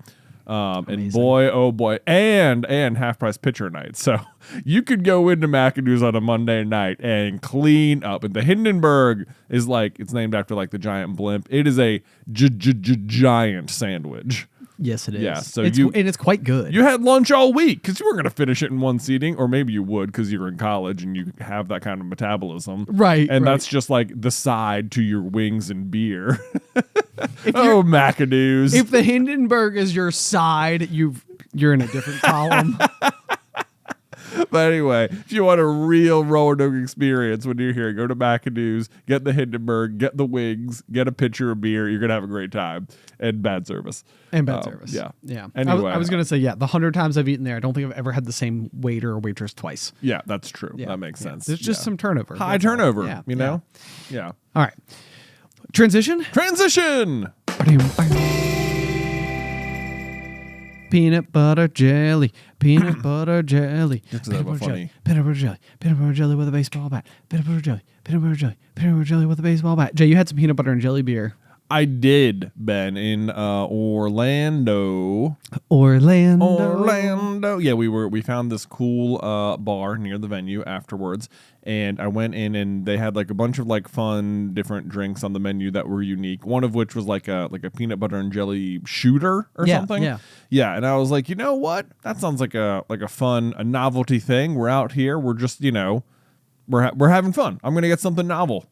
And Amazing. boy, oh boy, and half price pitcher night. So you could go into McAdoo's on a Monday night and clean up. And the Hindenburg is like, it's named after like the giant blimp. It is a giant sandwich. Yes, it is. Yeah, so it's quite good. You had lunch all week because you were going to finish it in one seating, or maybe you would because you were in college and you have that kind of metabolism. Right, And right. that's just like the side to your wings and beer. Oh, McAdoo's. If the Hindenburg is your side, you're in a different column. But anyway, if you want a real Roanoke experience when you're here, go to McAdoo's, get the Hindenburg, get the wings, get a pitcher of beer. You're going to have a great time. And bad service. Service. Yeah. Yeah. Anyway. I was going to say, the 100 times I've eaten there, I don't think I've ever had the same waiter or waitress twice. Yeah, that's true. Yeah, That makes sense. There's just some turnover. high that's all. turnover, Yeah, you know? Yeah. All right. Transition? Transition! Peanut butter jelly, peanut butter jelly, That's peanut butter funny. jelly, peanut butter jelly, peanut butter jelly with a baseball bat, peanut butter jelly, peanut butter jelly, peanut butter jelly with a baseball bat. Jay, you had some peanut butter and jelly beer. I did, Ben, in Orlando. Orlando. Yeah, we found this cool bar near the venue afterwards, and I went in and they had like a bunch of like fun different drinks on the menu that were unique. One of which was like a peanut butter and jelly shooter or something. Yeah, and I was like, you know what? That sounds like a fun novelty thing. We're out here. We're just we're having fun. I'm gonna get something novel.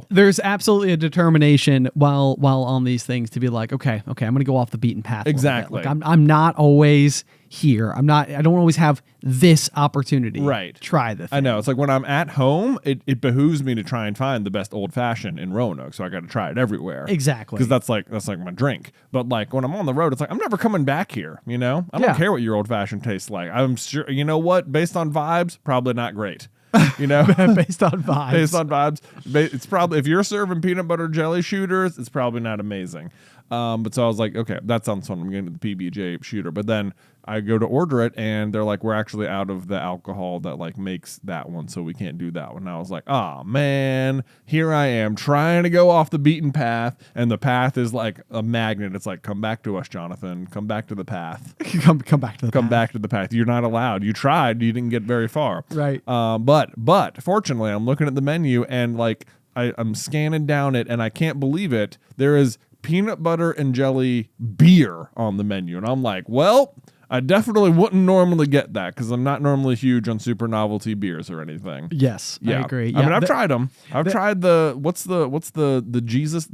There's absolutely a determination while on these things to be like, okay, I'm gonna go off the beaten path. Exactly. Like I'm not always here. I don't always have this opportunity. Right. Try the thing. I know. It's like when I'm at home, it behooves me to try and find the best old fashioned in Roanoke. So I got to try it everywhere. Exactly. Because that's like my drink. But like when I'm on the road, it's like I'm never coming back here. I don't care what your old fashioned tastes like. I'm sure. You know what? Based on vibes, probably not great. Based on vibes. Based on vibes, it's probably, if you're serving peanut butter jelly shooters, it's probably not amazing. But so I was like, okay, that sounds fun. I'm getting the PBJ shooter. But then I go to order it, and they're like, we're actually out of the alcohol that like makes that one, so we can't do that one. And I was like, oh man, here I am trying to go off the beaten path, and the path is like a magnet. It's like, come back to us, Jonathan. Come back to the path. come back to the Come path. back to the path. You're not allowed. You tried. You didn't get very far. Right. But fortunately, I'm looking at the menu, and like I'm scanning down it, and I can't believe it. There is peanut butter and jelly beer on the menu, and I'm like, well, I definitely wouldn't normally get that because I'm not normally huge on super novelty beers or anything. Yes, Yeah. I agree. I mean, I've tried them. I've tried what's the Jesus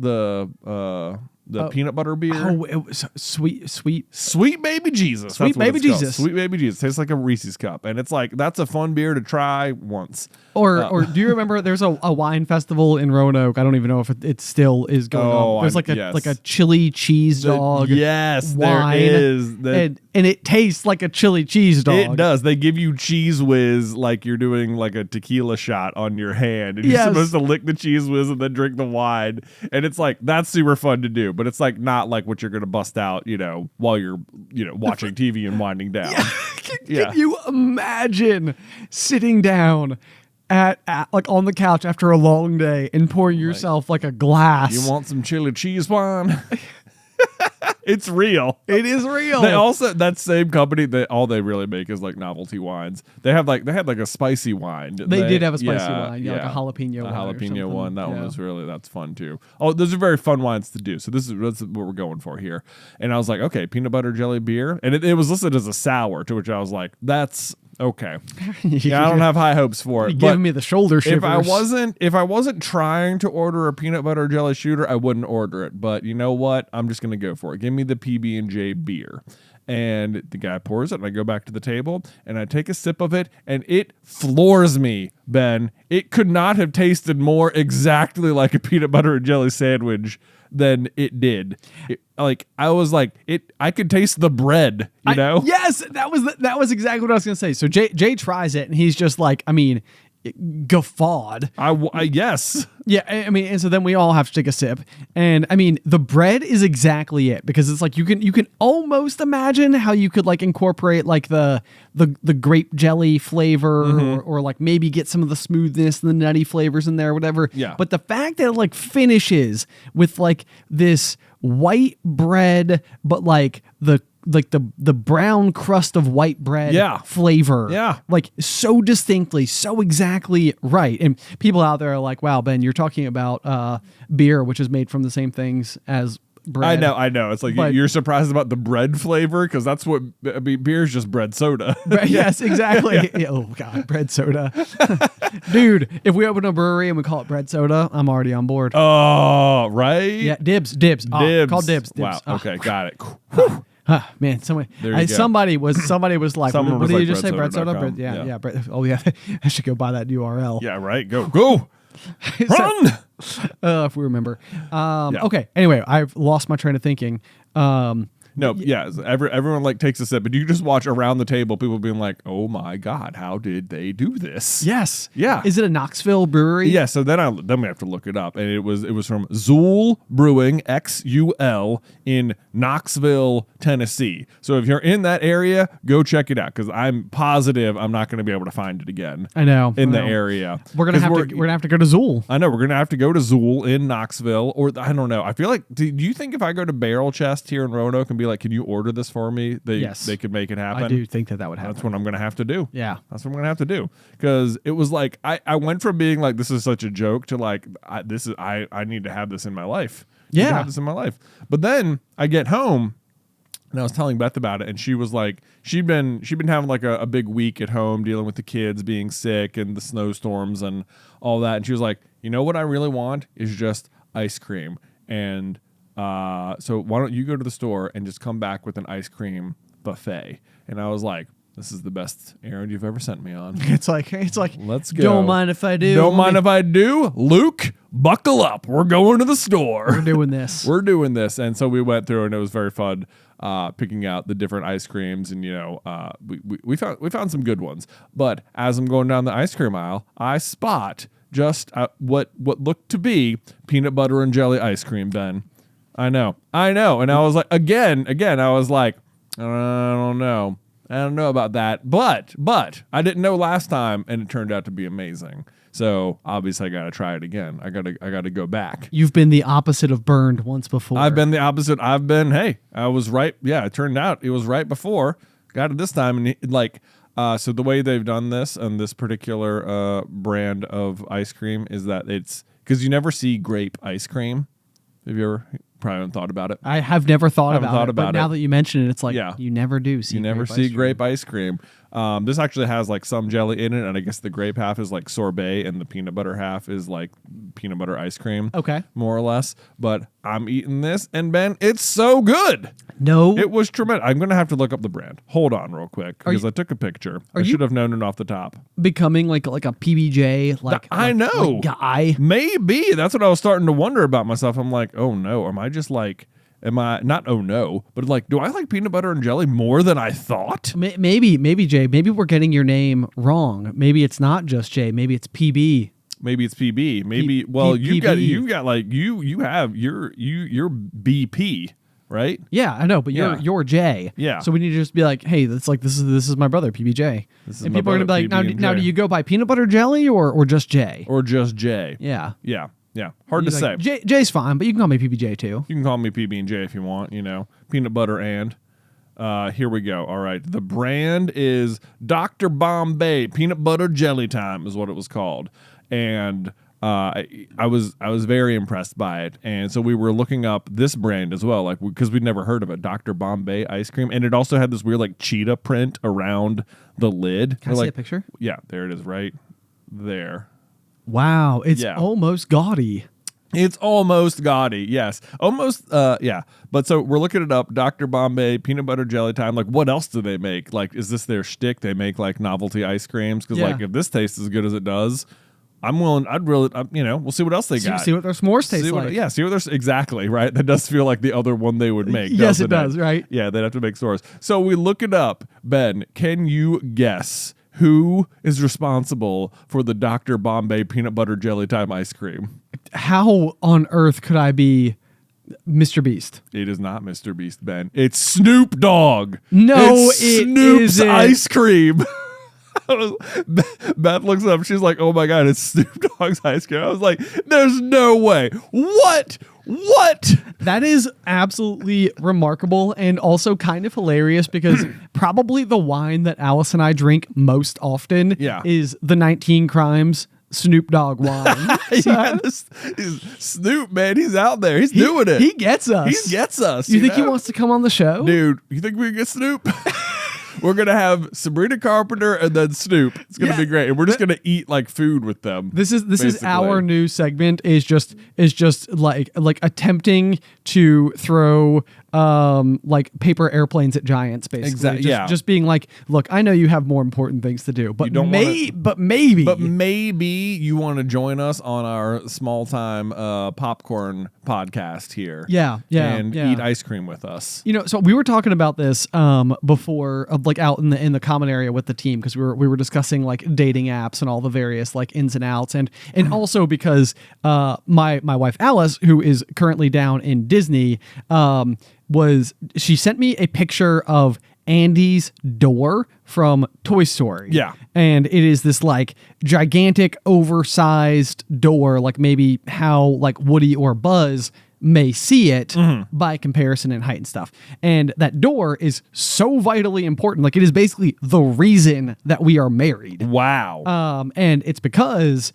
peanut butter beer. Oh, it was Sweet Baby Jesus. Sweet That's what Baby it's called. Jesus. Sweet Baby Jesus. Tastes like a Reese's cup, and it's like that's a fun beer to try once. Or do you remember there's a wine festival in Roanoke? I don't even know if it still is going on. There's like a chili cheese dog. Yes, wine, there is. And it tastes like a chili cheese dog. It does. They give you cheese whiz like you're doing like a tequila shot on your hand, and you're Yes. supposed to lick the cheese whiz and then drink the wine. And it's like that's super fun to do, but it's like not like what you're gonna bust out, while you're watching TV and winding down. Can you imagine sitting down at like on the couch after a long day and pouring yourself like a glass. You want some chili cheese wine? It's real. It is real. They also, that same company, all they really make is like novelty wines. They had like a spicy wine. They did have a spicy wine, like a jalapeno one. A jalapeno one. That one was that's fun too. Oh, those are very fun wines to do. So that's what we're going for here. And I was like, okay, peanut butter jelly beer, and it was listed as a sour, to which I was like, that's okay. Yeah, I don't have high hopes for it. You're giving me the shoulder shivers. If I wasn't trying to order a peanut butter jelly shooter, I wouldn't order it. But you know what? I'm just gonna go for it. Give me the PB&J beer. And the guy pours it, and I go back to the table, and I take a sip of it, and it floors me, Ben. It could not have tasted more exactly like a peanut butter and jelly sandwich than it did. I could taste the bread, you know? Yes, that was exactly what I was going to say. So Jay tries it, and he's just like, I mean, guffawed. Yes. Yeah, I mean, and so then we all have to take a sip, and I mean, the bread is exactly it, because it's like you can almost imagine how you could like incorporate like the grape jelly flavor, or like maybe get some of the smoothness and the nutty flavors in there, whatever. Yeah. But the fact that it like finishes with like this white bread, but like the brown crust of white bread flavor. Yeah. Like so distinctly, so exactly right. And people out there are like, wow, Ben, you're talking about beer, which is made from the same things as bread. I know. It's like you're surprised about the bread flavor, because that's what, I mean, beer is just bread soda. Yes, exactly. Yeah, oh, God, bread soda. Dude, if we open a brewery and we call it bread soda, I'm already on board. Oh, right? Yeah, dibs. Called dibs. Wow, okay, got it. Man, somebody was like, Someone what was did like you just say? Bread soda? breadsoda.com. Yeah. Oh, yeah. I should go buy that URL. Yeah, right. Go. Run! If we remember. Okay. Anyway, I've lost my train of thinking. Everyone like takes a sip, but you just watch around the table people being like, "Oh my God, how did they do this?" Yes. Yeah. Is it a Knoxville brewery? Yeah. So then we have to look it up, and it was from Zool Brewing, XUL, in Knoxville, Tennessee. So if you're in that area, go check it out, because I'm positive I'm not going to be able to find it again. I know in the area. We're gonna have to go to Zool. I know we're gonna have to go to Zool in Knoxville, or I don't know. I feel like, do you think if I go to Barrel Chest here in Roanoke and be like, can you order this for me? They could make it happen. I do think that would happen. That's what I'm going to have to do. Yeah. That's what I'm going to have to do. Because it was like, I went from being like, this is such a joke, to like, I need to have this in my life. Yeah. I need to have this in my life. But then I get home, and I was telling Beth about it, and she was like, she'd been having like a big week at home dealing with the kids being sick and the snowstorms and all that. And she was like, you know what I really want is just ice cream. And so why don't you go to the store and just come back with an ice cream buffet? And I was like, this is the best errand you've ever sent me on. It's like let's go. Don't mind if I do. Don't mind if I do. Luke, buckle up. We're going to the store. We're doing this. We're doing this. And so we went through, and it was very fun picking out the different ice creams, and we found some good ones. But as I'm going down the ice cream aisle, I spot just what looked to be peanut butter and jelly ice cream, Ben. I know. And I was like, again, I was like, I don't know about that. But I didn't know last time, and it turned out to be amazing. So obviously I got to try it again. I got to go back. You've been the opposite of burned once before. I've been the opposite. Hey, I was right. Yeah, it turned out it was right before. Got it this time. And so the way they've done this on this particular brand of ice cream is that it's, because you never see grape ice cream. Have you ever? Probably haven't thought about it. I have never thought about it. But now that you mention it, it's like, you never do see. You never see grape ice cream. This actually has like some jelly in it, and I guess the grape half is like sorbet, and the peanut butter half is like peanut butter ice cream. Okay, more or less. But I'm eating this, and Ben, it's so good. No, it was tremendous. I'm gonna have to look up the brand. Hold on, real quick, because I took a picture. I should have known it off the top. Becoming like a PBJ, I know guy. Maybe that's what I was starting to wonder about myself. I'm like, oh no, am I just like? Am I not? Oh no, but like, do I like peanut butter and jelly more than I thought? Maybe Jay. Maybe we're getting your name wrong. Maybe it's not just Jay. Maybe it's PB. Maybe it's PB. Maybe you have your BP, right? Yeah, I know, but you're Jay. Yeah. So we need to just be like, hey, that's like this is my brother, PBJ. And people are gonna be like, now do you go by peanut butter jelly or just Jay? Or just Jay. Yeah. Yeah. Yeah. Hard to say. Jay's fine, but you can call me PBJ too. You can call me PB and J if you want, peanut butter and. Here we go. All right. The brand is Dr. Bombay Peanut Butter Jelly Time is what it was called. And I was very impressed by it. And so we were looking up this brand as well, like because we'd never heard of it, Dr. Bombay ice cream. And it also had this weird like cheetah print around the lid. Can I see a picture? Yeah, there it is right there. Wow. It's almost gaudy. It's almost gaudy, yes. Almost, yeah. But so we're looking it up, Dr. Bombay, peanut butter jelly time. Like, what else do they make? Like, is this their shtick? They make, like, novelty ice creams? Because, like, if this tastes as good as it does, we'll see what else they got. See what their s'mores taste like. See what there's, exactly, right? That does feel like the other one they would make, yes, it does, right? Yeah, they'd have to make s'mores. So we look it up. Ben, can you guess who is responsible for the Dr. Bombay peanut butter jelly time ice cream? How on earth could I be Mr. Beast? It is not Mr. Beast, Ben. It's Snoop Dogg. No, it's Snoop's ice cream. Beth looks up. She's like, "Oh my God, it's Snoop Dogg's ice cream." I was like, "There's no way. What? That is absolutely remarkable and also kind of hilarious because probably the wine that Alice and I drink most often is the 19 Crimes Snoop Dogg wine. Snoop, man, he's out there. He's doing it. He gets us. You think he wants to come on the show? Dude, you think we can get Snoop? We're going to have Sabrina Carpenter and then Snoop. It's going to be great. And we're just going to eat like food with them. This is our new segment is just like attempting to throw like paper airplanes at giants, basically. Exactly. Just being like, look, I know you have more important things to do, but maybe you want to join us on our small time popcorn podcast here. And eat ice cream with us. So we were talking about this before, like out in the common area with the team, because we were discussing like dating apps and all the various like ins and outs, and also because my wife Alice, who is currently down in Disney, she sent me a picture of Andy's door from Toy Story. Yeah. And it is this like gigantic oversized door, like maybe how like Woody or Buzz may see it by comparison in height and stuff. And that door is so vitally important. Like it is basically the reason that we are married. Wow. And it's because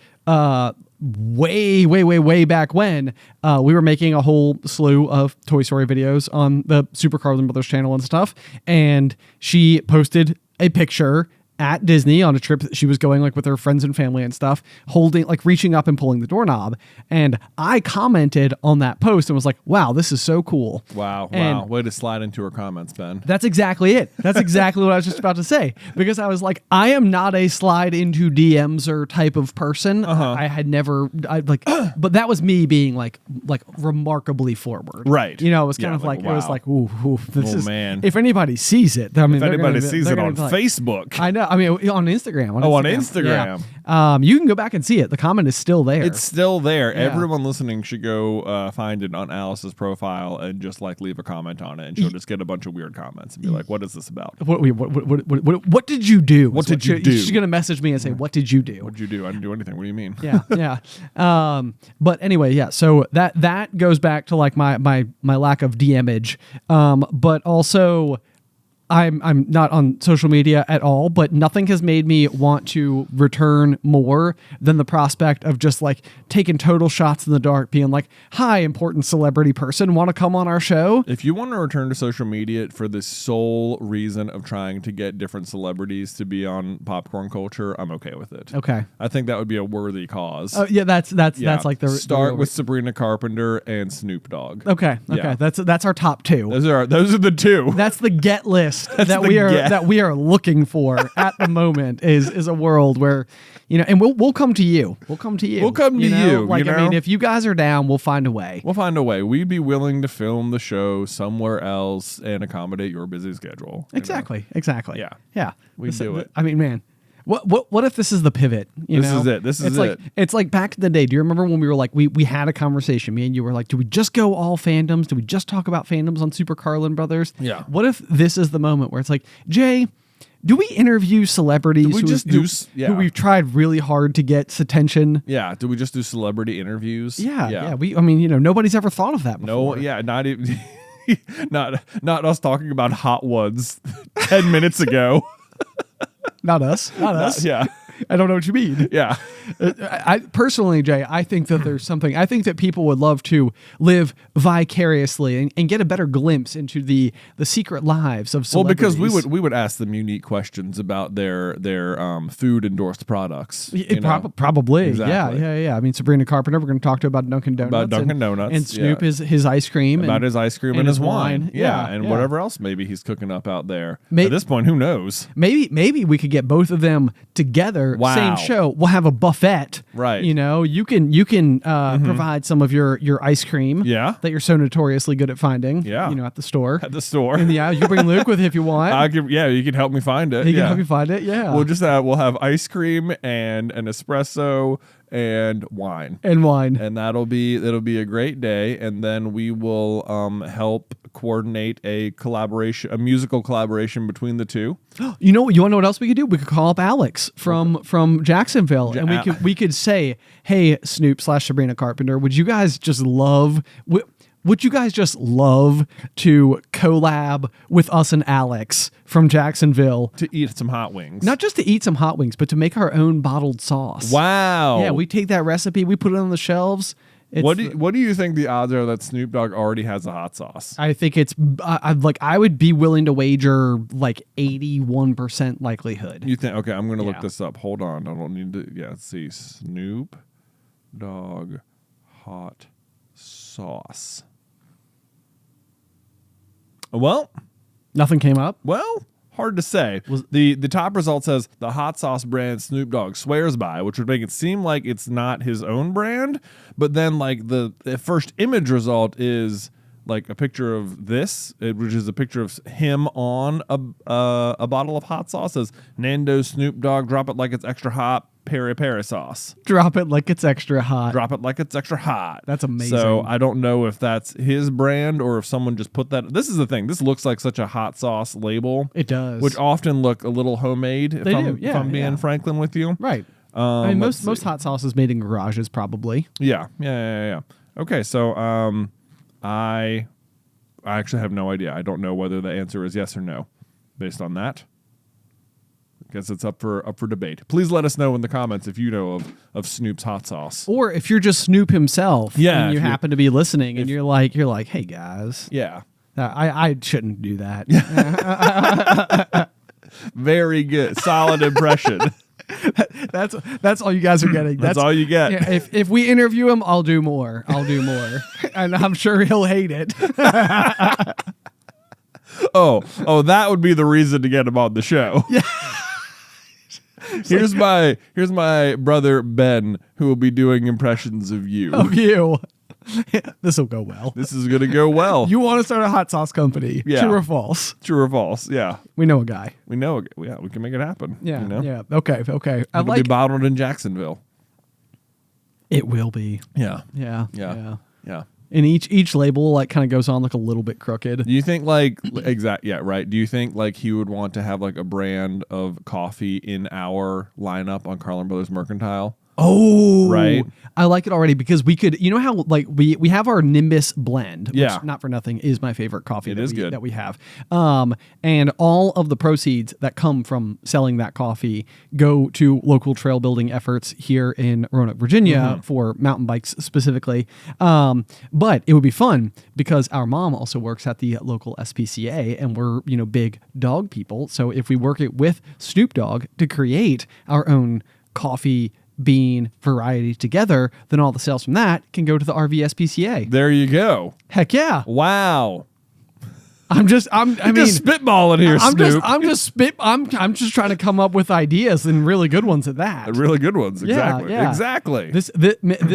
way back when we were making a whole slew of Toy Story videos on the Super Carlin Brothers channel and stuff, and she posted a picture at Disney on a trip that she was going like with her friends and family and stuff, holding like reaching up and pulling the doorknob, and I commented on that post and was like, wow, this is so cool. Wow. Way to slide into her comments, Ben. That's exactly it. That's exactly what I was just about to say, because I was like, I am not a slide into DMs or type of person. I had never but that was me being like remarkably forward, right? It was kind of like wow. It was like, ooh, this is, man. If anybody sees it, I mean, if anybody sees it on Facebook, I know. I mean, on Instagram. On Instagram. Yeah. You can go back and see it. The comment is still there. It's still there. Yeah. Everyone listening should go find it on Alice's profile and just like leave a comment on it, and she'll just get a bunch of weird comments and be like, "What is this about? What did you do? What did you do?" She's gonna message me and say, "What did you do? What did you do? I didn't do anything. What do you mean?" Yeah. But anyway, yeah. So that goes back to like my lack of DMage, but also. I'm not on social media at all, but nothing has made me want to return more than the prospect of just like taking total shots in the dark, being like, hi, important celebrity person, want to come on our show? If you want to return to social media for the sole reason of trying to get different celebrities to be on Popcorn Culture, I'm okay with it. Okay. I think that would be a worthy cause. Oh yeah, that's like the start with Sabrina Carpenter and Snoop Dogg. Okay. Yeah. That's our top two. Those are the two. That's the get list that we are looking for at the moment is a world where, and we'll come to you. We'll come to you. Like, I mean, if you guys are down, we'll find a way. We'd be willing to film the show somewhere else and accommodate your busy schedule. Exactly. Yeah. Yeah. We do it. I mean, man, What if this is the pivot? This is it. This is it. It's like back in the day. Do you remember when we were like we had a conversation? Me and you were like, do we just go all fandoms? Do we just talk about fandoms on Super Carlin Brothers? Yeah. What if this is the moment where it's like, Jay, do we interview celebrities who we've tried really hard to get attention? Yeah. Do we just do celebrity interviews? Yeah. I mean, nobody's ever thought of that before. No. Yeah. Not even. not us talking about hot ones 10 minutes ago. Not us. Yeah. I don't know what you mean. Yeah. I personally, Jay, I think that there's something. I think that people would love to live vicariously and get a better glimpse into the secret lives of celebrities. Well, because we would ask them unique questions about their food endorsed products. Probably. Exactly. Yeah. I mean, Sabrina Carpenter, we're going to talk to her about Dunkin' Donuts. Donuts. And Snoop is his ice cream. About his ice cream and his wine. Yeah. And whatever else maybe he's cooking up out there. At this point, who knows? Maybe we could get both of them together. Wow. Same show. We'll have a buffet. Right. You can provide some of your ice cream. Yeah. That you're so notoriously good at finding. Yeah. At the store. At the store. And you can bring Luke with you if you want. You can help me find it. He can help you find it. Yeah. We'll have ice cream and an espresso and wine. And that'll be a great day. And then we will help coordinate a musical collaboration between the two. You want to know what else we could do? We could call up Alex from Jacksonville, and we could say, "Hey, Snoop/Sabrina Carpenter, would you guys just love to collab with us and Alex from Jacksonville to eat some hot wings? Not just to eat some hot wings, but to make our own bottled sauce." Wow. Yeah, we take that recipe, we put it on the shelves. What do you think the odds are that Snoop Dogg already has a hot sauce? I think it's I would be willing to wager like 81% likelihood. You think? Okay, I'm going to look this up. Hold on. I don't need to. Yeah, let's see. Snoop Dogg hot sauce. Well, nothing came up. Well, hard to say. The top result says the hot sauce brand Snoop Dogg swears by, which would make it seem like it's not his own brand. But then, like the first image result is like a picture of this, which is a picture of him on a bottle of hot sauce. It says Nando's Snoop Dogg, drop it like it's extra hot. Peri peri sauce. Drop it like it's extra hot. Drop it like it's extra hot. That's amazing. So I don't know if that's his brand or if someone just put that. This is the thing. This looks like such a hot sauce label. It does. Which often look a little homemade. If I'm being Franklin with you. Right. I mean, most hot sauce is made in garages, probably. Yeah. Okay, so I actually have no idea. I don't know whether the answer is yes or no based on that. Guess it's up for debate. Please let us know in the comments if you know of Snoop's hot sauce, or if you're just Snoop himself. Yeah, and you happen to be listening, and you're like, hey guys, yeah, I shouldn't do that. Very good, solid impression. That's all you guys are getting. That's all you get. Yeah, if we interview him, I'll do more, and I'm sure he'll hate it. Oh, that would be the reason to get him on the show. Yeah. Here's my brother Ben, who will be doing impressions of you. This will go well. This is going to go well. You want to start a hot sauce company? Yeah. True or false? True or false? Yeah. We know a guy. We can make it happen. Yeah. You know? Yeah. Okay. It'll be bottled in Jacksonville. It will be. Yeah. Yeah. And each label like kind of goes on like a little bit crooked. Do you think like right? Do you think like he would want to have like a brand of coffee in our lineup on Carlin Brothers Mercantile? Oh, right. I like it already because we could, how like we have our Nimbus blend, which not for nothing is my favorite coffee that we have. And all of the proceeds that come from selling that coffee go to local trail building efforts here in Roanoke, Virginia for mountain bikes specifically. But it would be fun because our mom also works at the local SPCA and we're, big dog people. So if we work it with Snoop Dogg to create our own coffee bean variety together, then all the sales from that can go to the RVSPCA. There you go. Heck yeah. Wow. I'm just spitballing here, Snoop. I'm just trying to come up with ideas and really good ones at that. Really good ones. Exactly. Yeah. Exactly. This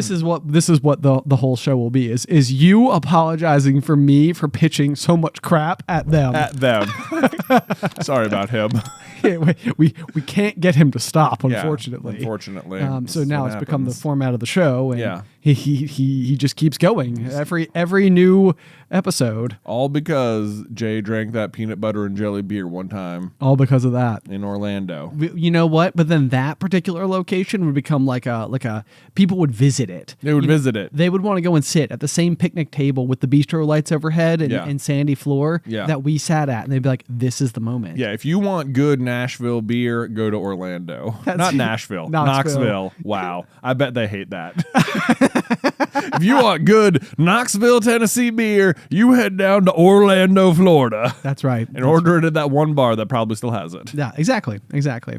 is what the whole show will be is you apologizing for me for pitching so much crap at them. Sorry about him. we can't get him to stop, Yeah, unfortunately. unfortunately. So That's now what it's become the happens. format of the show, and Yeah. he just keeps going every new episode, All because Jay drank that peanut butter and jelly beer one time all because of that. in Orlando. You know what? But then that particular location would become like a people would visit it. They would visit it. They would want to go and sit at the same picnic table with the bistro lights overhead and sandy floor that we sat at, and they'd be like, "This is the moment." Yeah, if you want good Nashville beer, go to Orlando. Not Nashville. Knoxville. Wow. I bet they hate that. If you want good Knoxville, Tennessee beer, you head down to Orlando, Florida. That's right. And order it at that one bar that probably still has it. Yeah, exactly.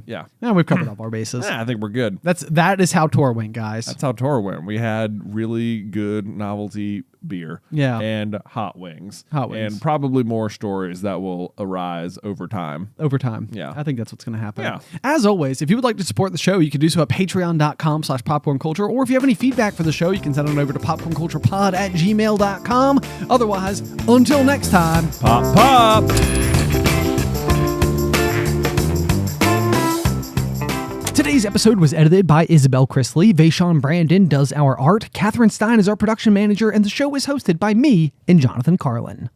Yeah. And we've covered up our bases. Yeah, I think we're good. That is how tour went, guys. That's how tour went. We had really good novelty beer. Yeah. And hot wings. Hot wings. And probably more stories that will arise over time. Over time. Yeah. I think that's what's going to happen. Yeah. As always, if you would like to support the show, you can do so at patreon.com/popcornculture. Or if you have any feedback for the show, you can send it over to popcornculturepod@gmail.com. Otherwise, until next time, Pop, pop. Today's episode was edited by Isybelle Christley. Vaishon Brandon does our art. Catherine Stein is our production manager, and the show is hosted by me and Jonathan Carlin.